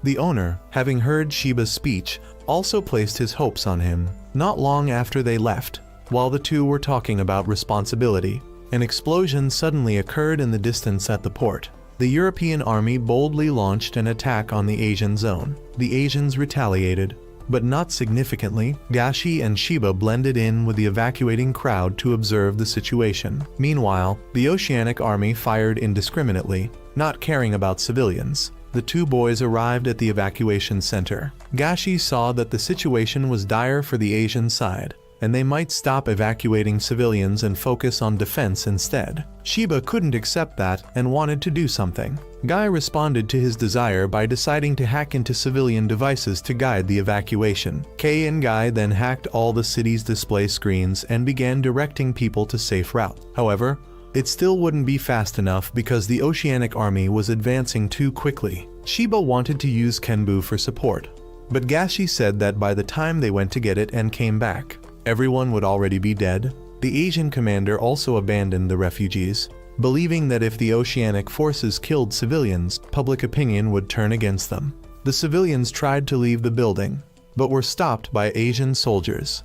Speaker 1: The owner, having heard Shiba's speech, also placed his hopes on him. Not long after they left, while the two were talking about responsibility, an explosion suddenly occurred in the distance at the port. The European army boldly launched an attack on the Asian zone. The Asians retaliated, but not significantly. Gashi and Shiba blended in with the evacuating crowd to observe the situation. Meanwhile, the Oceanic army fired indiscriminately, not caring about civilians. The two boys arrived at the evacuation center. Gashi saw that the situation was dire for the Asian side, and they might stop evacuating civilians and focus on defense instead. Shiba couldn't accept that and wanted to do something. Guy responded to his desire by deciding to hack into civilian devices to guide the evacuation. Kei and Guy then hacked all the city's display screens and began directing people to safe routes. However, it still wouldn't be fast enough because the Oceanic army was advancing too quickly. Shiba wanted to use Kenbu for support, but Gashi said that by the time they went to get it and came back, everyone would already be dead. The Asian commander also abandoned the refugees, believing that if the Oceanic forces killed civilians, public opinion would turn against them. The civilians tried to leave the building, but were stopped by Asian soldiers.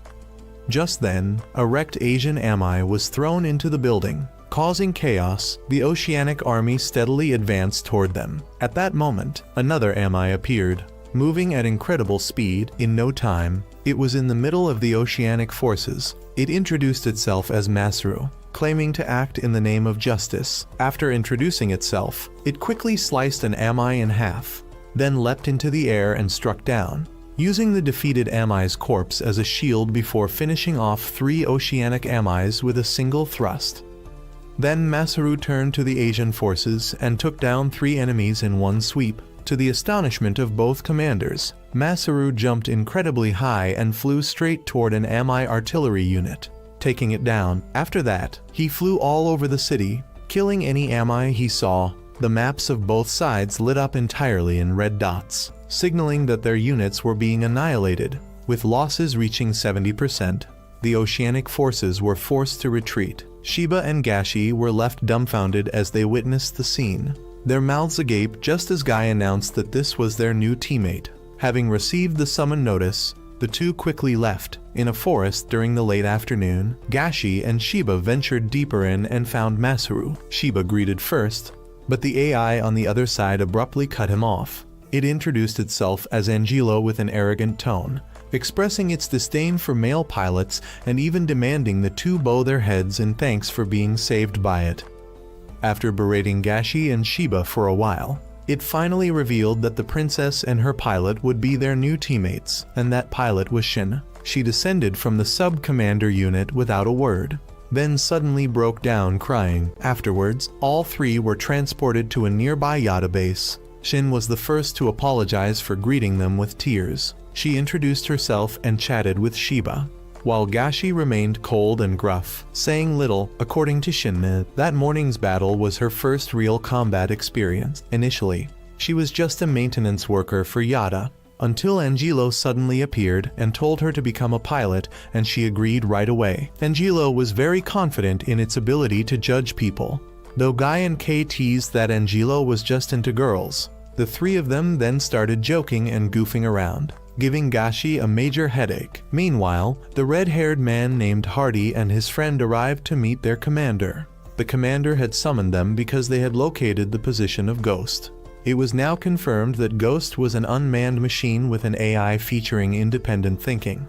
Speaker 1: Just then, a wrecked Asian ami was thrown into the building, causing chaos. The Oceanic army steadily advanced toward them. At that moment, another ami appeared, moving at incredible speed. In no time, it was in the middle of the Oceanic forces. It introduced itself as Masaru, claiming to act in the name of justice. After introducing itself, it quickly sliced an ami in half, then leapt into the air and struck down, using the defeated ami's corpse as a shield before finishing off 3 Oceanic amis with a single thrust. Then Masaru turned to the Asian forces and took down 3 enemies in one sweep. To the astonishment of both commanders, Masaru jumped incredibly high and flew straight toward an ami artillery unit, taking it down. After that, he flew all over the city, killing any ami he saw. The maps of both sides lit up entirely in red dots, signaling that their units were being annihilated. With losses reaching 70%, the Oceanic forces were forced to retreat. Shiba and Gashi were left dumbfounded as they witnessed the scene, their mouths agape just as Guy announced that this was their new teammate. Having received the summon notice, the two quickly left. In a forest during the late afternoon, Gashi and Shiba ventured deeper in and found Masaru. Shiba greeted first, but the AI on the other side abruptly cut him off. It introduced itself as Angelo with an arrogant tone, expressing its disdain for male pilots and even demanding the two bow their heads in thanks for being saved by it. After berating Gashi and Shiba for a while, it finally revealed that the princess and her pilot would be their new teammates, and that pilot was Shin. She descended from the sub-commander unit without a word, then suddenly broke down crying. Afterwards, all 3 were transported to a nearby Yada base. Shin was the first to apologize for greeting them with tears. She introduced herself and chatted with Shiba, while Gashi remained cold and gruff, saying little. According to Shinne, that morning's battle was her first real combat experience. Initially, she was just a maintenance worker for Yada, until Angelo suddenly appeared and told her to become a pilot, and she agreed right away. Angelo was very confident in its ability to judge people, though Guy and Kei teased that Angelo was just into girls. The 3 of them then started joking and goofing around, giving Gashi a major headache. Meanwhile, the red-haired man named Hardy and his friend arrived to meet their commander. The commander had summoned them because they had located the position of Ghost. It was now confirmed that Ghost was an unmanned machine with an AI featuring independent thinking.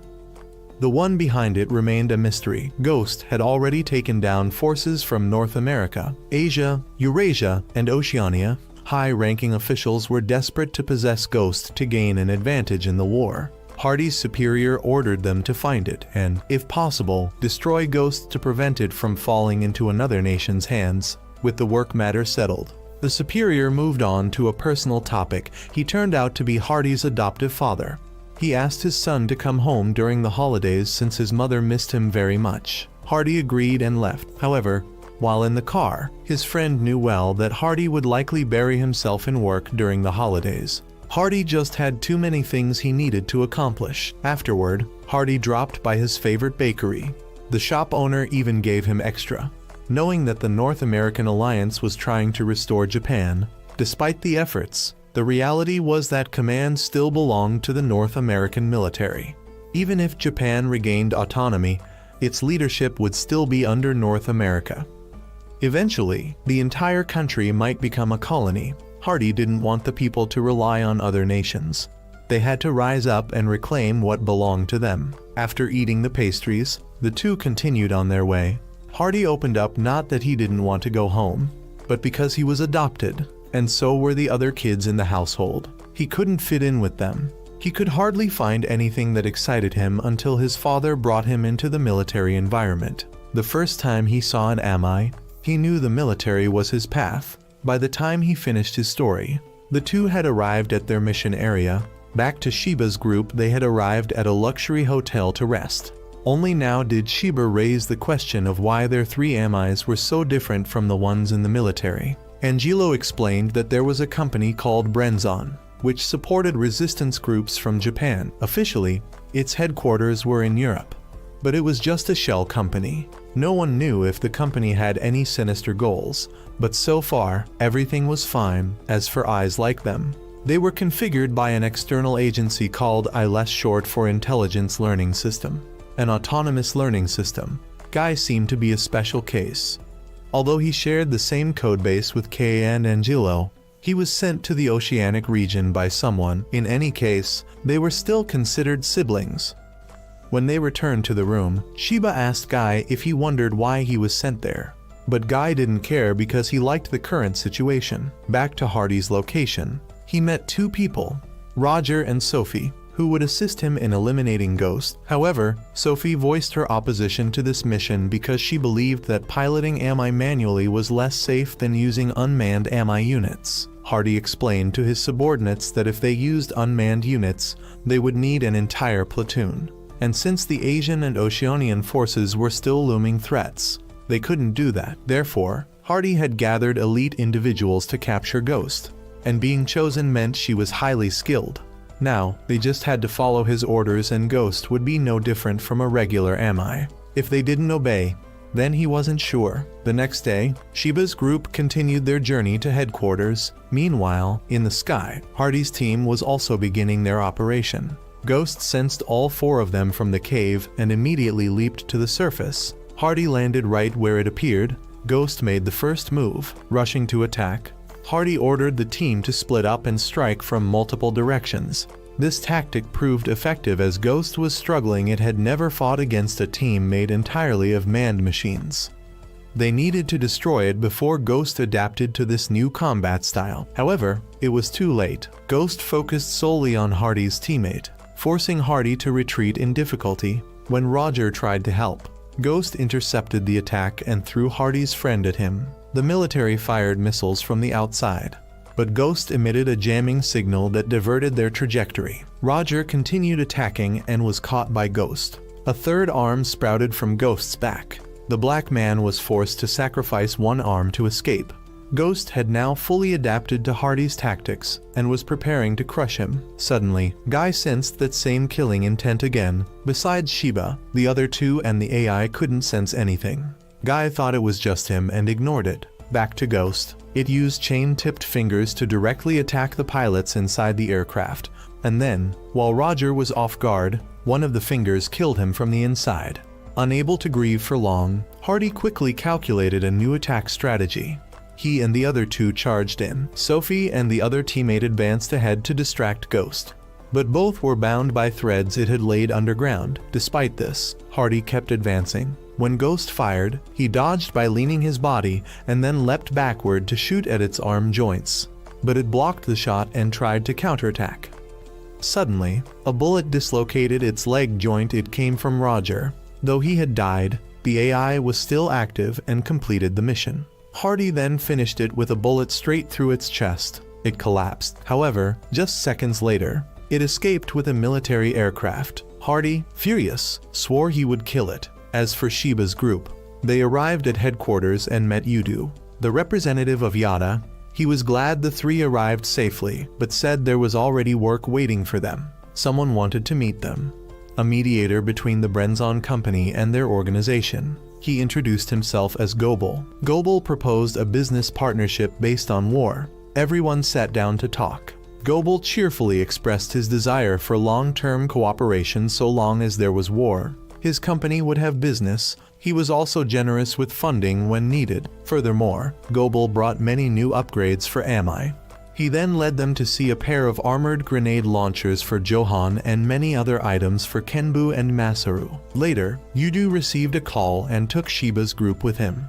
Speaker 1: The one behind it remained a mystery. Ghost had already taken down forces from North America, Asia, Eurasia, and Oceania. High-ranking officials were desperate to possess Ghost to gain an advantage in the war. Hardy's superior ordered them to find it and, if possible, destroy Ghost to prevent it from falling into another nation's hands. With the work matter settled, the superior moved on to a personal topic. He turned out to be Hardy's adoptive father. He asked his son to come home during the holidays since his mother missed him very much. Hardy agreed and left. However, while in the car, his friend knew well that Hardy would likely bury himself in work during the holidays. Hardy just had too many things he needed to accomplish. Afterward, Hardy dropped by his favorite bakery. The shop owner even gave him extra. Knowing that the North American alliance was trying to restore Japan, despite the efforts, the reality was that command still belonged to the North American military. Even if Japan regained autonomy, its leadership would still be under North America. Eventually, the entire country might become a colony. Hardy didn't want the people to rely on other nations. They had to rise up and reclaim what belonged to them. After eating the pastries, the two continued on their way. Hardy opened up not that he didn't want to go home, but because he was adopted, and so were the other kids in the household. He couldn't fit in with them. He could hardly find anything that excited him until his father brought him into the military environment. The first time he saw an ami, he knew the military was his path. By the time he finished his story, the two had arrived at their mission area. Back to Shiba's group, they had arrived at a luxury hotel to rest. Only now did Shiba raise the question of why their three amis were so different from the ones in the military. Angelo explained that there was a company called Brenzon, which supported resistance groups from Japan. Officially, its headquarters were in Europe. But it was just a shell company. No one knew if the company had any sinister goals, but so far, everything was fine. As for eyes like them, they were configured by an external agency called ILS, short for Intelligence Learning System. An autonomous learning system. Guy seemed to be a special case. Although he shared the same codebase with Kei and Angelo, he was sent to the oceanic region by someone. In any case, they were still considered siblings. When they returned to the room, Shiba asked Guy if he wondered why he was sent there. But Guy didn't care because he liked the current situation. Back to Hardy's location, he met two people, Roger and Sophie, who would assist him in eliminating Ghost. However, Sophie voiced her opposition to this mission because she believed that piloting AMI manually was less safe than using unmanned AMI units. Hardy explained to his subordinates that if they used unmanned units, they would need an entire platoon. And since the Asian and Oceanian forces were still looming threats, they couldn't do that. Therefore, Hardy had gathered elite individuals to capture Ghost, and being chosen meant she was highly skilled. Now, they just had to follow his orders and Ghost would be no different from a regular AMI. If they didn't obey, then he wasn't sure. The next day, Shiba's group continued their journey to headquarters. Meanwhile, in the sky, Hardy's team was also beginning their operation. Ghost sensed all four of them from the cave and immediately leaped to the surface. Hardy landed right where it appeared. Ghost made the first move, rushing to attack. Hardy ordered the team to split up and strike from multiple directions. This tactic proved effective as Ghost was struggling. It had never fought against a team made entirely of manned machines. They needed to destroy it before Ghost adapted to this new combat style. However, it was too late. Ghost focused solely on Hardy's teammate, forcing Hardy to retreat in difficulty. When Roger tried to help, Ghost intercepted the attack and threw Hardy's friend at him. The military fired missiles from the outside, but Ghost emitted a jamming signal that diverted their trajectory. Roger continued attacking and was caught by Ghost. A third arm sprouted from Ghost's back. The black man was forced to sacrifice one arm to escape. Ghost had now fully adapted to Hardy's tactics and was preparing to crush him. Suddenly, Guy sensed that same killing intent again. Besides Shiba, the other two and the AI couldn't sense anything. Guy thought it was just him and ignored it. Back to Ghost. It used chain-tipped fingers to directly attack the pilots inside the aircraft, and then, while Roger was off guard, one of the fingers killed him from the inside. Unable to grieve for long, Hardy quickly calculated a new attack strategy. He and the other two charged in. Sophie and the other teammate advanced ahead to distract Ghost, but both were bound by threads it had laid underground. Despite this, Hardy kept advancing. When Ghost fired, he dodged by leaning his body and then leapt backward to shoot at its arm joints. But it blocked the shot and tried to counterattack. Suddenly, a bullet dislocated its leg joint. It came from Roger. Though he had died, the AI was still active and completed the mission. Hardy then finished it with a bullet straight through its chest. It collapsed. However, just seconds later, it escaped with a military aircraft. Hardy, furious, swore he would kill it. As for Shiba's group, they arrived at headquarters and met Yudu, the representative of Yada. He was glad the three arrived safely, but said there was already work waiting for them. Someone wanted to meet them. A mediator between the Brenzon company and their organization. He introduced himself as Gobel. Gobel proposed a business partnership based on war. Everyone sat down to talk. Gobel cheerfully expressed his desire for long-term cooperation so long as there was war. His company would have business. He was also generous with funding when needed. Furthermore, Gobel brought many new upgrades for Ami. He then led them to see a pair of armored grenade launchers for Johan and many other items for Kenbu and Masaru. Later, Yudu received a call and took Shiba's group with him.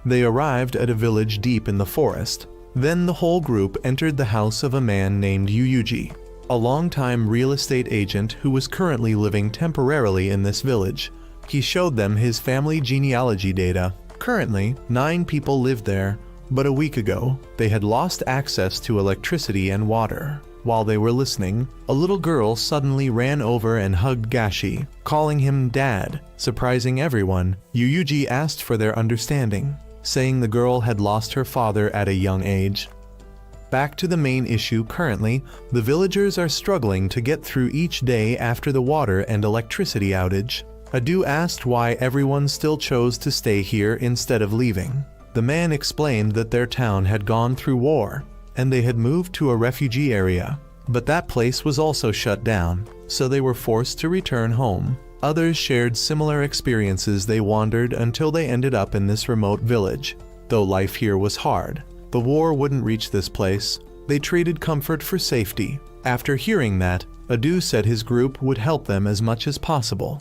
Speaker 1: They arrived at a village deep in the forest. Then the whole group entered the house of a man named Yuyuji, a longtime real estate agent who was currently living temporarily in this village. He showed them his family genealogy data. Currently, 9 people lived there, but a week ago, they had lost access to electricity and water. While they were listening, a little girl suddenly ran over and hugged Gashi, calling him Dad. Surprising everyone, Yuyuji asked for their understanding, saying the girl had lost her father at a young age. Back to the main issue. Currently, the villagers are struggling to get through each day after the water and electricity outage. Adu asked why everyone still chose to stay here instead of leaving. The man explained that their town had gone through war, and they had moved to a refugee area. But that place was also shut down, so they were forced to return home. Others shared similar experiences. They wandered until they ended up in this remote village. Though life here was hard, the war wouldn't reach this place. They traded comfort for safety. After hearing that, Adu said his group would help them as much as possible.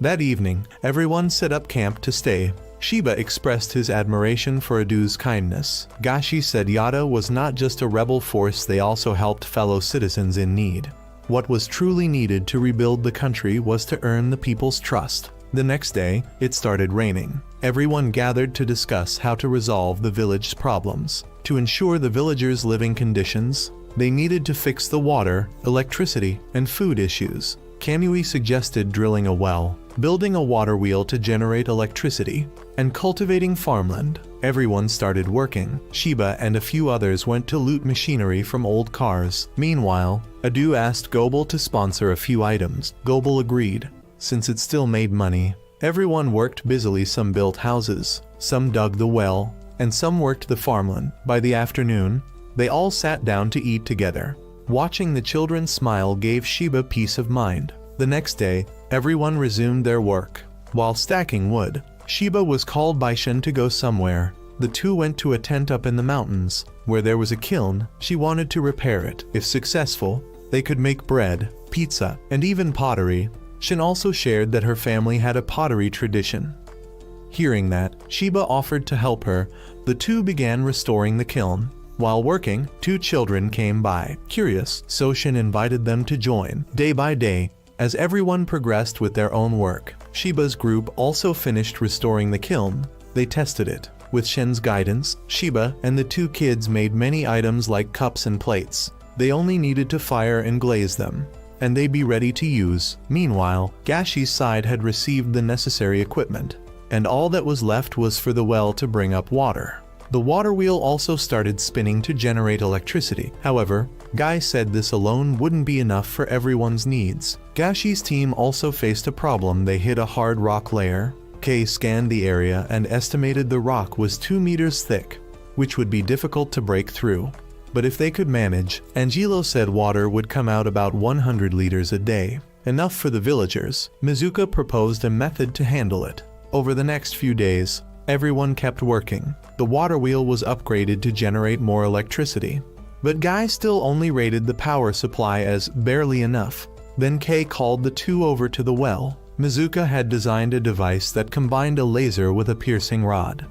Speaker 1: That evening, everyone set up camp to stay. Shiba expressed his admiration for Adu's kindness. Gashi said Yada was not just a rebel force, they also helped fellow citizens in need. What was truly needed to rebuild the country was to earn the people's trust. The next day, it started raining. Everyone gathered to discuss how to resolve the village's problems. To ensure the villagers' living conditions, they needed to fix the water, electricity, and food issues. Kamui suggested drilling a well, building a water wheel to generate electricity, and cultivating farmland. Everyone started working. Shiba and a few others went to loot machinery from old cars. Meanwhile, Adu asked Gobel to sponsor a few items. Gobel agreed, since it still made money. Everyone worked busily. Some built houses, some dug the well, and some worked the farmland. By the afternoon, they all sat down to eat together. Watching the children smile gave Shiba peace of mind. The next day, everyone resumed their work. While stacking wood, Shiba was called by Shin to go somewhere. The two went to a tent up in the mountains, where there was a kiln. She wanted to repair it. If successful, they could make bread, pizza, and even pottery. Shin also shared that her family had a pottery tradition. Hearing that, Shiba offered to help her. The two began restoring the kiln. While working, 2 children came by. Curious, so Shin invited them to join. Day by day, as everyone progressed with their own work, Shiba's group also finished restoring the kiln. They tested it. With Shin's guidance, Shiba and the 2 kids made many items like cups and plates. They only needed to fire and glaze them, and they'd be ready to use. Meanwhile, Gashi's side had received the necessary equipment, and all that was left was for the well to bring up water. The water wheel also started spinning to generate electricity. However, Guy said this alone wouldn't be enough for everyone's needs. Gashi's team also faced a problem. They hit a hard rock layer. Kay scanned the area and estimated the rock was 2 meters thick, which would be difficult to break through. But if they could manage, Angelo said water would come out about 100 liters a day, enough for the villagers. Mizuka proposed a method to handle it. Over the next few days, everyone kept working. The water wheel was upgraded to generate more electricity. But Guy still only rated the power supply as barely enough. Then Kay called the 2 over to the well. Mizuka had designed a device that combined a laser with a piercing rod.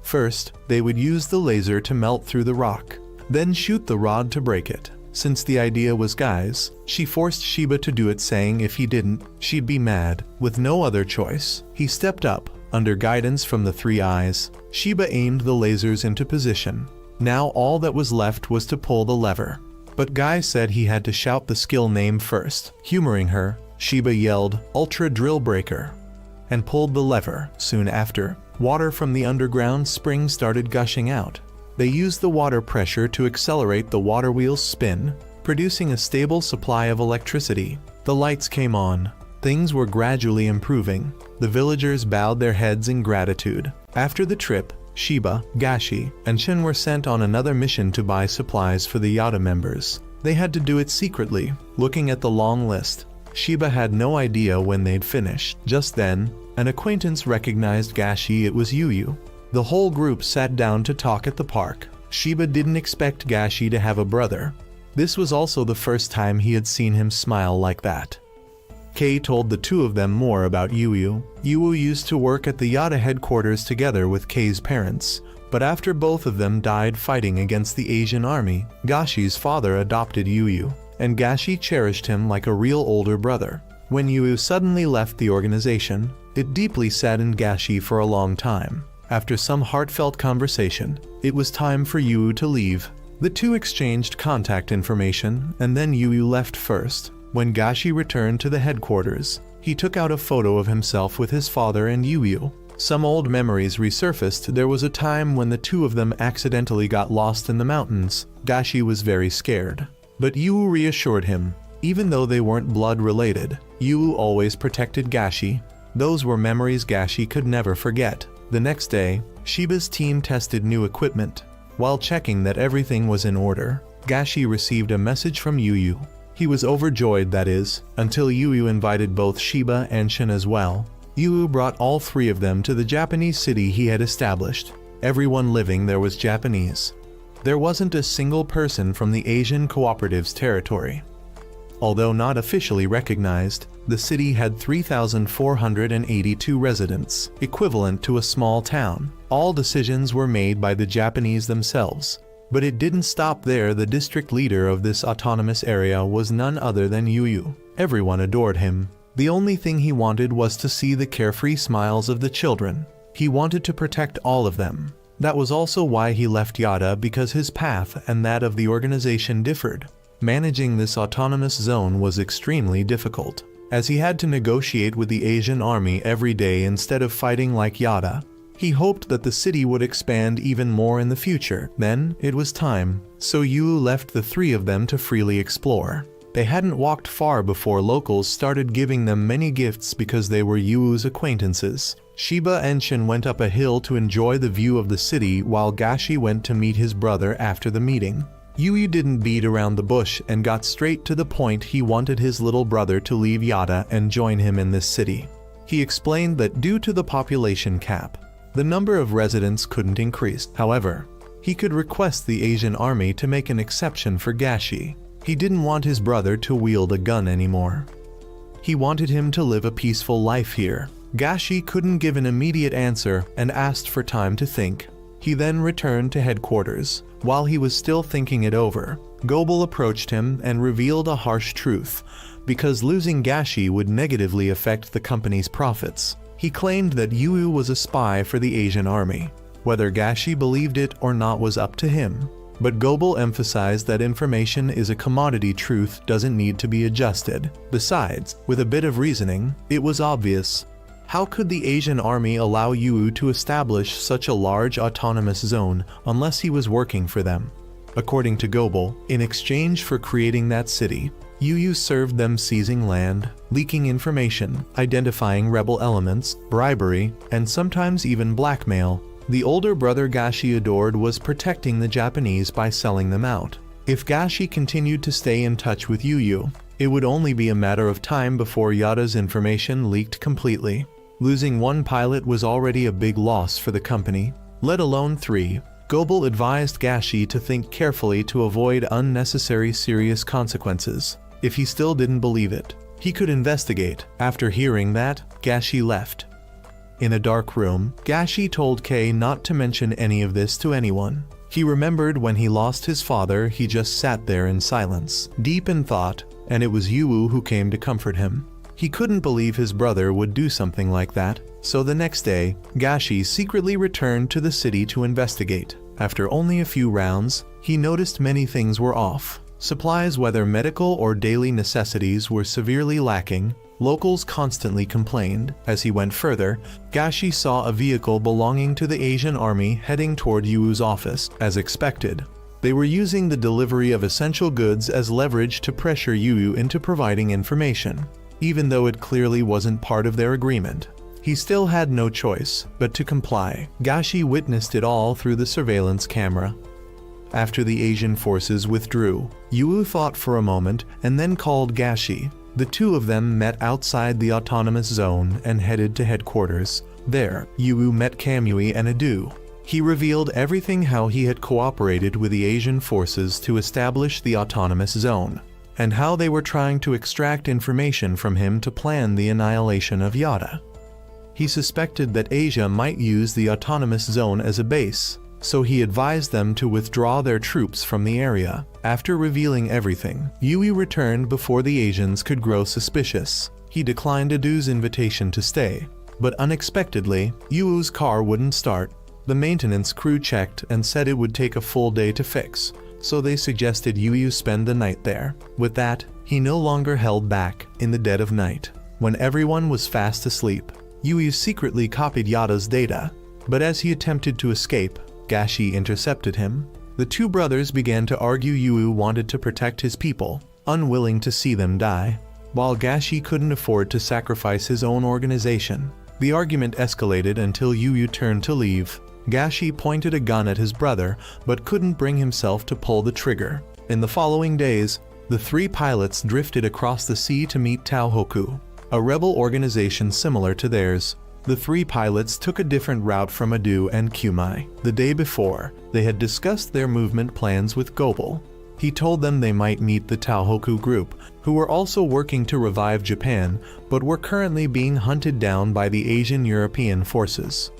Speaker 1: First, they would use the laser to melt through the rock, then shoot the rod to break it. Since the idea was Guy's, she forced Shiba to do it, saying if he didn't, she'd be mad. With no other choice, he stepped up. Under guidance from the 3 eyes, Shiba aimed the lasers into position. Now all that was left was to pull the lever. But Guy said he had to shout the skill name first. Humoring her, Shiba yelled, "Ultra Drill Breaker," and pulled the lever. Soon after, water from the underground spring started gushing out. They used the water pressure to accelerate the water wheel's spin, producing a stable supply of electricity. The lights came on. Things were gradually improving. The villagers bowed their heads in gratitude. After the trip, Shiba, Gashi, and Shin were sent on another mission to buy supplies for the Yada members. They had to do it secretly. Looking at the long list, Shiba had no idea when they'd finished. Just then, an acquaintance recognized Gashi. It was Yuyu. The whole group sat down to talk at the park. Shiba didn't expect Gashi to have a brother. This was also the first time he had seen him smile like that. Kei told the two of them more about Yuyu. Yuyu used to work at the Yada headquarters together with Kei's parents, but after both of them died fighting against the Asian army, Gashi's father adopted Yuyu, and Gashi cherished him like a real older brother. When Yuyu suddenly left the organization, it deeply saddened Gashi for a long time. After some heartfelt conversation, it was time for Yuyu to leave. The two exchanged contact information, and then Yuyu left first. When Gashi returned to the headquarters, he took out a photo of himself with his father and Yuyu. Some old memories resurfaced. There was a time when the two of them accidentally got lost in the mountains. Gashi was very scared, but Yuyu reassured him. Even though they weren't blood-related, Yuyu always protected Gashi. Those were memories Gashi could never forget. The next day, Shiba's team tested new equipment. While checking that everything was in order, Gashi received a message from Yuyu. He was overjoyed, that is, until Yuyu invited both Shiba and Shin as well. Yuyu brought all three of them to the Japanese city he had established. Everyone living there was Japanese. There wasn't a single person from the Asian Cooperative's territory. Although not officially recognized, the city had 3,482 residents, equivalent to a small town. All decisions were made by the Japanese themselves. But it didn't stop there. The district leader of this autonomous area was none other than Yuyu. Everyone adored him. The only thing he wanted was to see the carefree smiles of the children. He wanted to protect all of them. That was also why he left Yada, because his path and that of the organization differed. Managing this autonomous zone was extremely difficult, as he had to negotiate with the Asian army every day instead of fighting like Yada. He hoped that the city would expand even more in the future. Then, it was time, so Yuyu left the three of them to freely explore. They hadn't walked far before locals started giving them many gifts because they were Yuyu's acquaintances. Shiba and Shin went up a hill to enjoy the view of the city while Gashi went to meet his brother after the meeting. Yuyu didn't beat around the bush and got straight to the point. He wanted his little brother to leave Yada and join him in this city. He explained that due to the population cap, the number of residents couldn't increase. However, he could request the Asian army to make an exception for Gashi. He didn't want his brother to wield a gun anymore. He wanted him to live a peaceful life here. Gashi couldn't give an immediate answer and asked for time to think. He then returned to headquarters. While he was still thinking it over, Gobel approached him and revealed a harsh truth, because losing Gashi would negatively affect the company's profits. He claimed that Yuyu was a spy for the Asian army. Whether Gashi believed it or not was up to him. But Gobel emphasized that information is a commodity. Truth doesn't need to be adjusted. Besides, with a bit of reasoning, it was obvious. How could the Asian army allow Yuyu to establish such a large autonomous zone unless he was working for them? According to Gobel, in exchange for creating that city, Yuyu served them seizing land, leaking information, identifying rebel elements, bribery, and sometimes even blackmail. The older brother Gashi adored was protecting the Japanese by selling them out. If Gashi continued to stay in touch with Yuyu, it would only be a matter of time before Yada's information leaked completely. Losing one pilot was already a big loss for the company, let alone three. Gobel advised Gashi to think carefully to avoid unnecessary serious consequences. If he still didn't believe it, he could investigate. After hearing that, Gashi left. In a dark room, Gashi told Kei not to mention any of this to anyone. He remembered when he lost his father. He just sat there in silence, deep in thought, and it was Yuyu who came to comfort him. He couldn't believe his brother would do something like that, so the next day, Gashi secretly returned to the city to investigate. After only a few rounds, he noticed many things were off. Supplies, whether medical or daily necessities, were severely lacking. Locals constantly complained. As he went further, Gashi saw a vehicle belonging to the Asian army heading toward Yuu's office. As expected, they were using the delivery of essential goods as leverage to pressure Yu into providing information. Even though it clearly wasn't part of their agreement, he still had no choice but to comply. Gashi witnessed it all through the surveillance camera. After the Asian forces withdrew, Yu thought for a moment and then called Gashi. The two of them met outside the autonomous zone and headed to headquarters. There, Yu met Kamui and Adu. He revealed everything: how he had cooperated with the Asian forces to establish the autonomous zone, and how they were trying to extract information from him to plan the annihilation of Yada. He suspected that Asia might use the autonomous zone as a base, so he advised them to withdraw their troops from the area. After revealing everything, Yui returned before the Asians could grow suspicious. He declined Adu's invitation to stay, but unexpectedly, Yuu's car wouldn't start. The maintenance crew checked and said it would take a full day to fix, so they suggested Yu spend the night there. With that, he no longer held back. In the dead of night, when everyone was fast asleep, Yu secretly copied Yada's data, but as he attempted to escape, Gashi intercepted him. The two brothers began to argue. Yu wanted to protect his people, unwilling to see them die, while Gashi couldn't afford to sacrifice his own organization. The argument escalated until Yu turned to leave. Gashi pointed a gun at his brother, but couldn't bring himself to pull the trigger. In the following days, the three pilots drifted across the sea to meet Taohoku, a rebel organization similar to theirs. The three pilots took a different route from Adu and Kumai. The day before, they had discussed their movement plans with Gobel. He told them they might meet the Taohoku group, who were also working to revive Japan, but were currently being hunted down by the Asian European forces.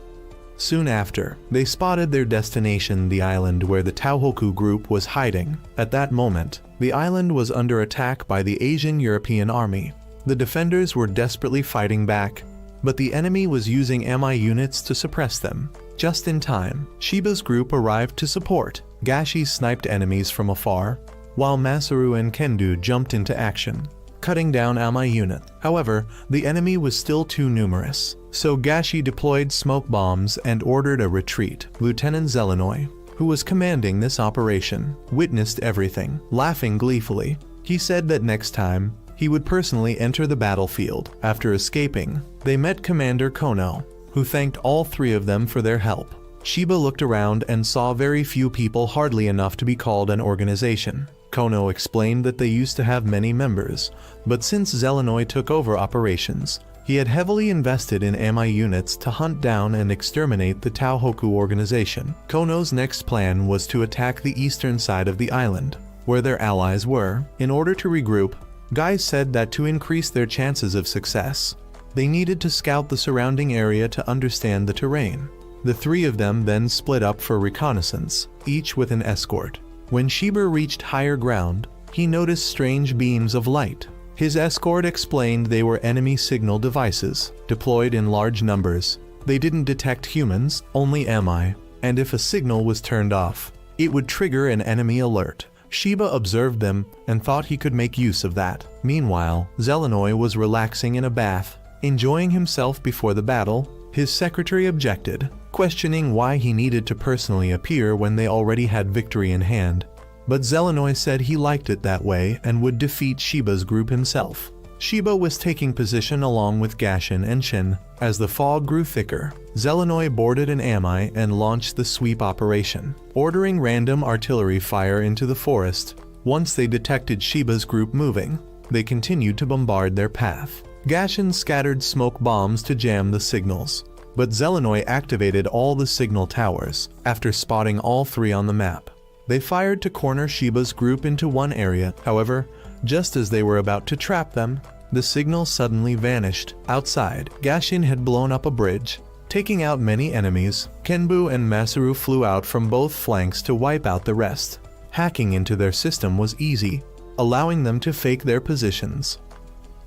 Speaker 1: Soon after, they spotted their destination, the island where the Taohoku group was hiding. At that moment, the island was under attack by the Asian European army. The defenders were desperately fighting back, but the enemy was using MI units to suppress them. Just in time, Shiba's group arrived to support. Gashi sniped enemies from afar, while Masaru and Kendo jumped into action, cutting down MI unit. However, the enemy was still too numerous, so Gashi deployed smoke bombs and ordered a retreat. Lieutenant Zelenoy, who was commanding this operation, witnessed everything. Laughing gleefully, he said that next time, he would personally enter the battlefield. After escaping, they met Commander Kono, who thanked all three of them for their help. Shiba looked around and saw very few people, hardly enough to be called an organization. Kono explained that they used to have many members, but since Zelenoy took over operations, he had heavily invested in MI units to hunt down and exterminate the Taohoku organization. Kono's next plan was to attack the eastern side of the island, where their allies were. In order to regroup, Guy said that to increase their chances of success, they needed to scout the surrounding area to understand the terrain. The three of them then split up for reconnaissance, each with an escort. When Shiba reached higher ground, he noticed strange beams of light. His escort explained they were enemy signal devices, deployed in large numbers. They didn't detect humans, only MI, and if a signal was turned off, it would trigger an enemy alert. Shiba observed them and thought he could make use of that. Meanwhile, Zelenoy was relaxing in a bath, enjoying himself before the battle. His secretary objected, questioning why he needed to personally appear when they already had victory in hand. But Zelenoy said he liked it that way and would defeat Shiba's group himself. Shiba was taking position along with Gashin and Shin. As the fog grew thicker, Zelenoy boarded an AMI and launched the sweep operation, ordering random artillery fire into the forest. Once they detected Shiba's group moving, they continued to bombard their path. Gashin scattered smoke bombs to jam the signals, but Zelenoy activated all the signal towers. After spotting all three on the map, they fired to corner Shiba's group into one area. However, just as they were about to trap them, the signal suddenly vanished. Outside, Gashin had blown up a bridge, taking out many enemies. Kenbu and Masaru flew out from both flanks to wipe out the rest. Hacking into their system was easy, allowing them to fake their positions.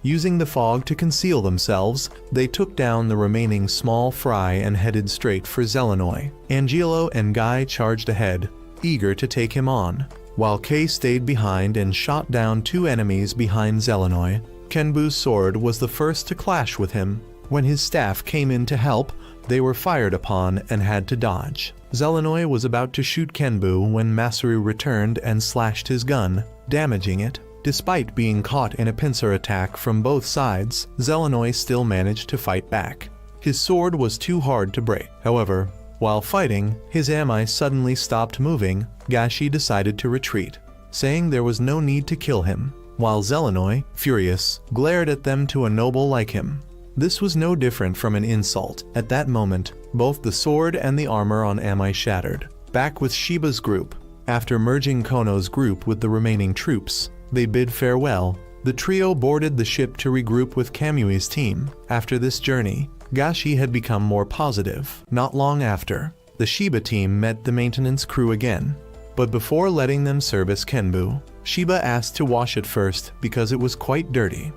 Speaker 1: Using the fog to conceal themselves, they took down the remaining small fry and headed straight for Zelenoy. Angelo and Guy charged ahead, eager to take him on. While Kei stayed behind and shot down 2 enemies behind Zelenoy, Kenbu's sword was the first to clash with him. When his staff came in to help, they were fired upon and had to dodge. Zelenoy was about to shoot Kenbu when Masaru returned and slashed his gun, damaging it. Despite being caught in a pincer attack from both sides, Zelenoy still managed to fight back. His sword was too hard to break. However, while fighting, his ami suddenly stopped moving. Gashi decided to retreat, saying there was no need to kill him, while Zelenoy, furious, glared at them to a noble like him. This was no different from an insult. At that moment, both the sword and the armor on Ami shattered. Back with Shiba's group, after merging Kono's group with the remaining troops, they bid farewell. The trio boarded the ship to regroup with Kamui's team. After this journey, Gashi had become more positive. Not long after, the Shiba team met the maintenance crew again. But before letting them service Kenbu, Shiba asked to wash it first because it was quite dirty.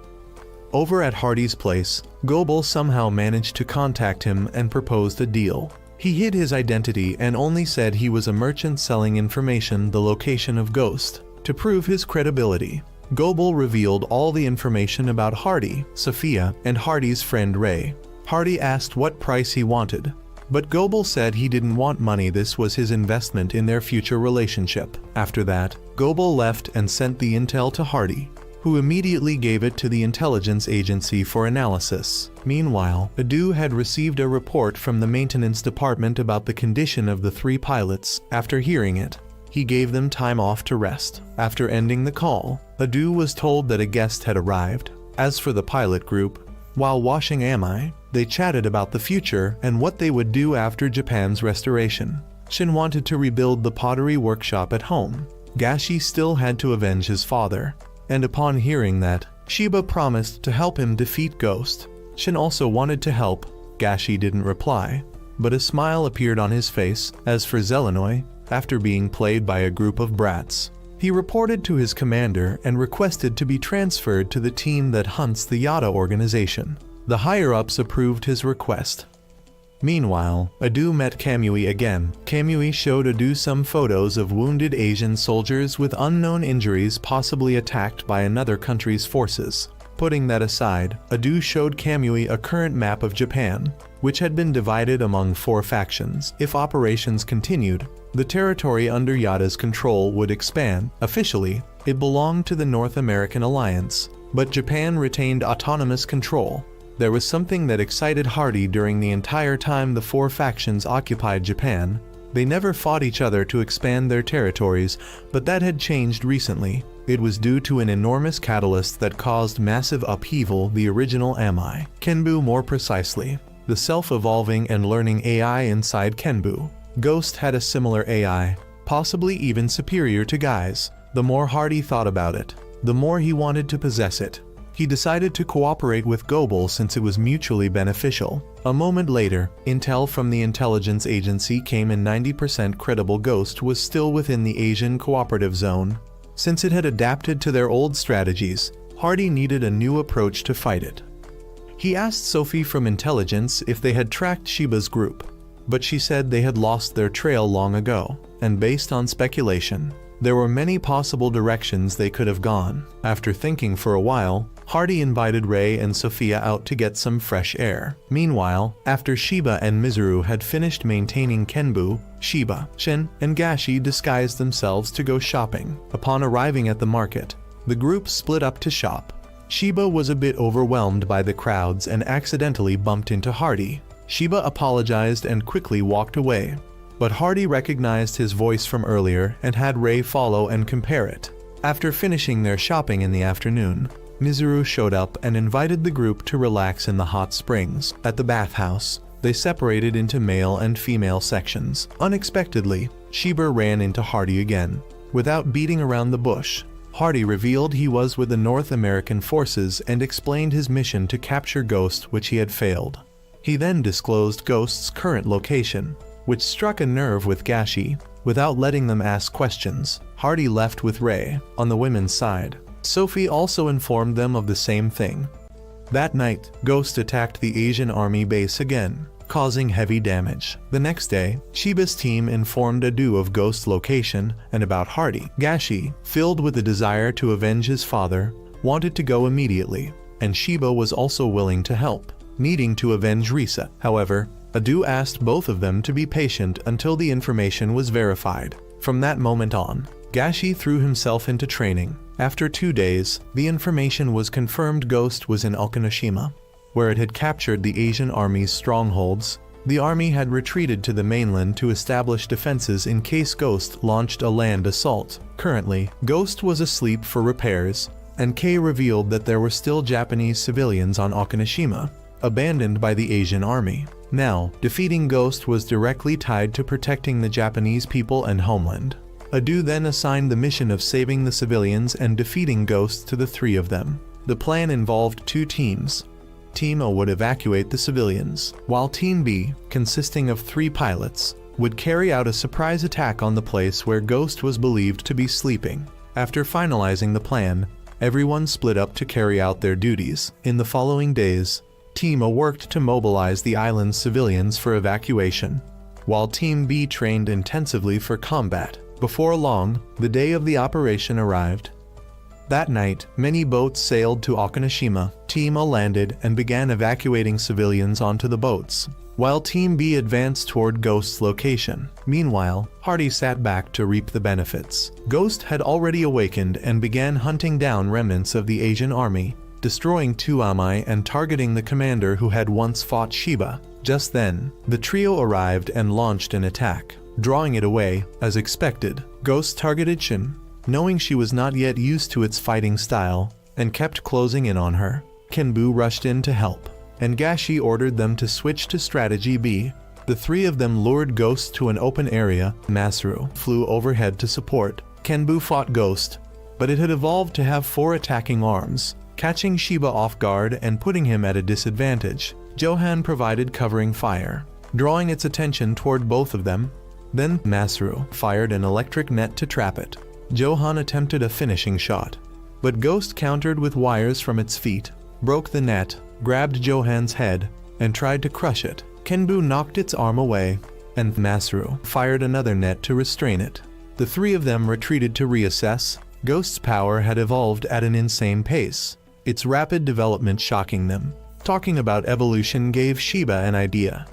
Speaker 1: Over at Hardy's place, Gobel somehow managed to contact him and proposed a deal. He hid his identity and only said he was a merchant selling information the location of Ghost. To prove his credibility, Gobel revealed all the information about Hardy, Sophia, and Hardy's friend Ray. Hardy asked what price he wanted, but Gobel said he didn't want money. This was his investment in their future relationship. After that, Gobel left and sent the intel to Hardy, who immediately gave it to the intelligence agency for analysis. Meanwhile, Adu had received a report from the maintenance department about the condition of the 3 pilots. After hearing it, he gave them time off to rest. After ending the call, Adu was told that a guest had arrived. As for the pilot group, while washing Ami, they chatted about the future and what they would do after Japan's restoration. Shin wanted to rebuild the pottery workshop at home. Gashi still had to avenge his father, and upon hearing that, Shiba promised to help him defeat Ghost. Shin also wanted to help. Gashi didn't reply, but a smile appeared on his face. As for Zelenoy, after being played by a group of brats, he reported to his commander and requested to be transferred to the team that hunts the Yada organization. The higher-ups approved his request. Meanwhile, Adu met Kamui again. Kamui showed Adu some photos of wounded Asian soldiers with unknown injuries, possibly attacked by another country's forces. Putting that aside, Adu showed Kamui a current map of Japan, which had been divided among 4 factions. If operations continued, the territory under Yada's control would expand. Officially, it belonged to the North American Alliance, but Japan retained autonomous control. There was something that excited Hardy during the entire time the 4 factions occupied Japan. They never fought each other to expand their territories, but that had changed recently. It was due to an enormous catalyst that caused massive upheaval, the original Ami. Kenbu more precisely, the self-evolving and learning AI inside Kenbu. Ghost had a similar AI, possibly even superior to Guy's. The more Hardy thought about it, the more he wanted to possess it. He decided to cooperate with Gobel since it was mutually beneficial. A moment later, intel from the intelligence agency came in. 90% credible. Ghost was still within the Asian cooperative zone. Since it had adapted to their old strategies, Hardy needed a new approach to fight it. He asked Sophie from intelligence if they had tracked Shiba's group, but she said they had lost their trail long ago, and based on speculation, there were many possible directions they could have gone. After thinking for a while, Hardy invited Ray and Sophia out to get some fresh air. Meanwhile, after Shiba and Mizuru had finished maintaining Kenbu, Shiba, Shin, and Gashi disguised themselves to go shopping. Upon arriving at the market, the group split up to shop. Shiba was a bit overwhelmed by the crowds and accidentally bumped into Hardy. Shiba apologized and quickly walked away, but Hardy recognized his voice from earlier and had Ray follow and compare it. After finishing their shopping in the afternoon, Mizuru showed up and invited the group to relax in the hot springs. At the bathhouse, they separated into male and female sections. Unexpectedly, Shiba ran into Hardy again. Without beating around the bush, Hardy revealed he was with the North American forces and explained his mission to capture Ghost, which he had failed. He then disclosed Ghost's current location, which struck a nerve with Gashi. Without letting them ask questions, Hardy left with Ray. On the women's side, Sophie also informed them of the same thing. That night, Ghost attacked the Asian army base again. causing heavy damage. The next day, Shiba's team informed Adu of Ghost's location and about Hardy. Gashi, filled with the desire to avenge his father, wanted to go immediately, and Shiba was also willing to help, needing to avenge Risa. However, Adu asked both of them to be patient until the information was verified. From that moment on, Gashi threw himself into training. After 2 days, the information was confirmed Ghost was in Okinoshima, where it had captured the Asian army's strongholds. The army had retreated to the mainland to establish defenses in case Ghost launched a land assault. Currently, Ghost was asleep for repairs, and Kei revealed that there were still Japanese civilians on Okinoshima, abandoned by the Asian army. Now, defeating Ghost was directly tied to protecting the Japanese people and homeland. Adu then assigned the mission of saving the civilians and defeating Ghost to the 3 of them. The plan involved 2 teams. Team A would evacuate the civilians, while Team B, consisting of 3 pilots, would carry out a surprise attack on the place where Ghost was believed to be sleeping. After finalizing the plan, everyone split up to carry out their duties. In the following days, Team A worked to mobilize the island's civilians for evacuation, while Team B trained intensively for combat. Before long, the day of the operation arrived. That night, many boats sailed to Okinoshima. Team A landed and began evacuating civilians onto the boats, while Team B advanced toward Ghost's location. Meanwhile, Hardy sat back to reap the benefits. Ghost had already awakened and began hunting down remnants of the Asian army, destroying 2 Amai and targeting the commander who had once fought Shiba. Just then, the trio arrived and launched an attack. Drawing it away, as expected, Ghost targeted Shin, knowing she was not yet used to its fighting style, and kept closing in on her. Kenbu rushed in to help, and Gashi ordered them to switch to strategy B. The 3 of them lured Ghost to an open area. Masaru flew overhead to support. Kenbu fought Ghost, but it had evolved to have 4 attacking arms, catching Shiba off guard and putting him at a disadvantage. Johan provided covering fire, drawing its attention toward both of them. Then Masaru fired an electric net to trap it. Johan attempted a finishing shot, but Ghost countered with wires from its feet, broke the net, grabbed Johan's head, and tried to crush it. Kenbu knocked its arm away, and Masaru fired another net to restrain it. The 3 of them retreated to reassess. Ghost's power had evolved at an insane pace, its rapid development shocking them. Talking about evolution gave Shiba an idea.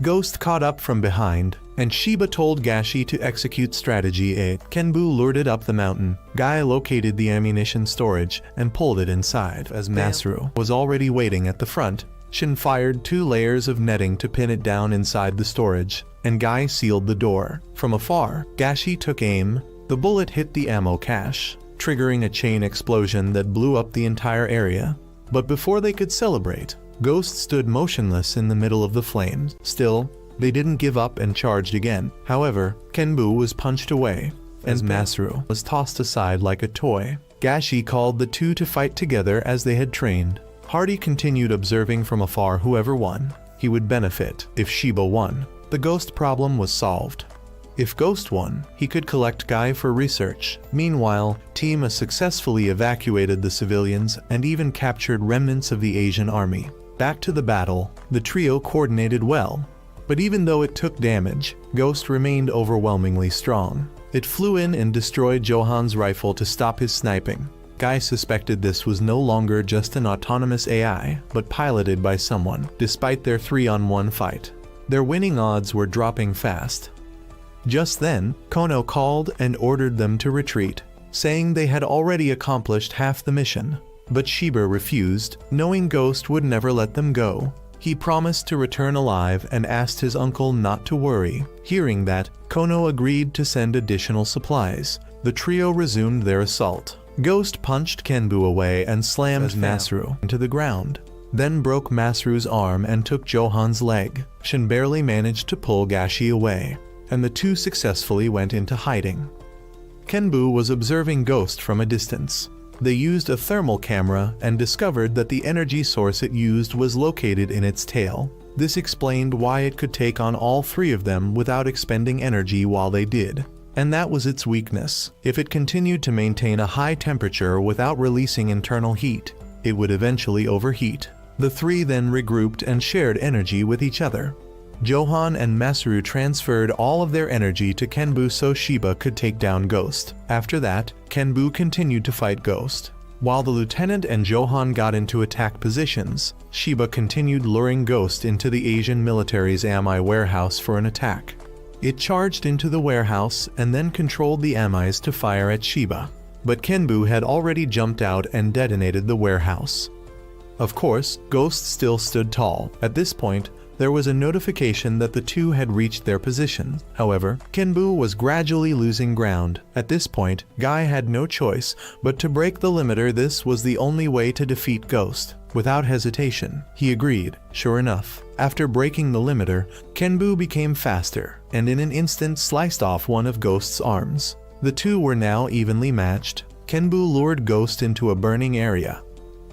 Speaker 1: Ghost caught up from behind, and Shiba told Gashi to execute strategy A. Kenbu lured it up the mountain. Guy located the ammunition storage and pulled it inside. As Masaru was already waiting at the front, Shin fired 2 layers of netting to pin it down inside the storage, and Guy sealed the door. From afar, Gashi took aim. The bullet hit the ammo cache, triggering a chain explosion that blew up the entire area. But before they could celebrate, Ghost stood motionless in the middle of the flames. Still, they didn't give up and charged again. However, Kenbu was punched away, as Masaru was tossed aside like a toy. Gashi called the 2 to fight together as they had trained. Hardy continued observing from afar. Whoever won, he would benefit. If Shiba won, the Ghost problem was solved. If Ghost won, he could collect Guy for research. Meanwhile, Team A successfully evacuated the civilians and even captured remnants of the Asian army. Back to the battle, the trio coordinated well, but even though it took damage, Ghost remained overwhelmingly strong. It flew in and destroyed Johan's rifle to stop his sniping. Guy suspected this was no longer just an autonomous AI, but piloted by someone. Despite their 3-on-1 fight, their winning odds were dropping fast. Just then, Kono called and ordered them to retreat, saying they had already accomplished half the mission. But Shiba refused, knowing Ghost would never let them go. He promised to return alive and asked his uncle not to worry. Hearing that, Kono agreed to send additional supplies. The trio resumed their assault. Ghost punched Kenbu away and slammed Masaru into the ground, then broke Masaru's arm and took Johan's leg. Shin barely managed to pull Gashi away, and the 2 successfully went into hiding. Kenbu was observing Ghost from a distance. They used a thermal camera and discovered that the energy source it used was located in its tail. This explained why it could take on all 3 of them without expending energy while they did. And that was its weakness. If it continued to maintain a high temperature without releasing internal heat, it would eventually overheat. The three then regrouped and shared energy with each other. Johan and Masaru transferred all of their energy to Kenbu so Shiba could take down Ghost. After that, Kenbu continued to fight Ghost. While the lieutenant and Johan got into attack positions, Shiba continued luring Ghost into the Asian military's Ami warehouse for an attack. It charged into the warehouse and then controlled the Amis to fire at Shiba. But Kenbu had already jumped out and detonated the warehouse. Of course, Ghost still stood tall. At this point, there was a notification that the two had reached their position. However, Kenbu was gradually losing ground. At this point, Guy had no choice but to break the limiter. This was the only way to defeat Ghost. Without hesitation, he agreed. Sure enough, after breaking the limiter, Kenbu became faster, and in an instant sliced off one of Ghost's arms. The two were now evenly matched. Kenbu lured Ghost into a burning area.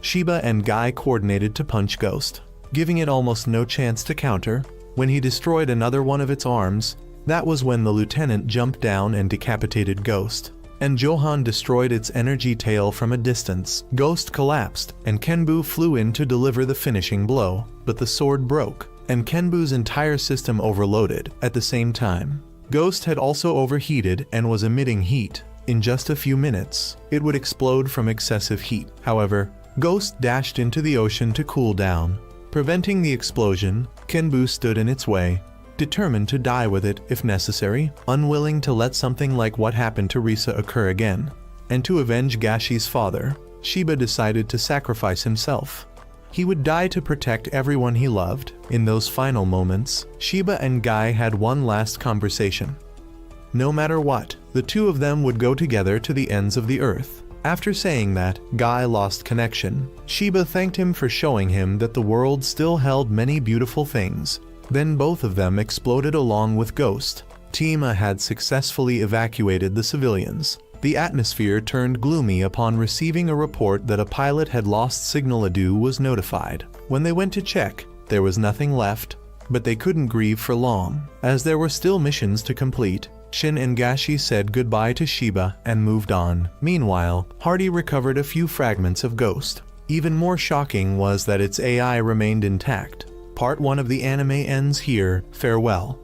Speaker 1: Shiba and Guy coordinated to punch Ghost, giving it almost no chance to counter. When he destroyed another one of its arms, that was when the lieutenant jumped down and decapitated Ghost. And Johan destroyed its energy tail from a distance. Ghost collapsed, and Kenbu flew in to deliver the finishing blow, but the sword broke, and Kenbu's entire system overloaded. At the same time, Ghost had also overheated and was emitting heat. In just a few minutes, it would explode from excessive heat. However, Ghost dashed into the ocean to cool down. Preventing the explosion, Kenbu stood in its way, determined to die with it if necessary, unwilling to let something like what happened to Risa occur again. And to avenge Gashi's father, Shiba decided to sacrifice himself. He would die to protect everyone he loved. In those final moments, Shiba and Guy had one last conversation. No matter what, the two of them would go together to the ends of the earth. After saying that, Guy lost connection. Shiba thanked him for showing him that the world still held many beautiful things. Then both of them exploded along with Ghost. Tima had successfully evacuated the civilians. The atmosphere turned gloomy upon receiving a report that a pilot had lost signal. Adu was notified. When they went to check, there was nothing left, but they couldn't grieve for long, as there were still missions to complete. Shin and Gashi said goodbye to Shiba and moved on. Meanwhile, Hardy recovered a few fragments of Ghost. Even more shocking was that its AI remained intact. Part 1 of the anime ends here. Farewell.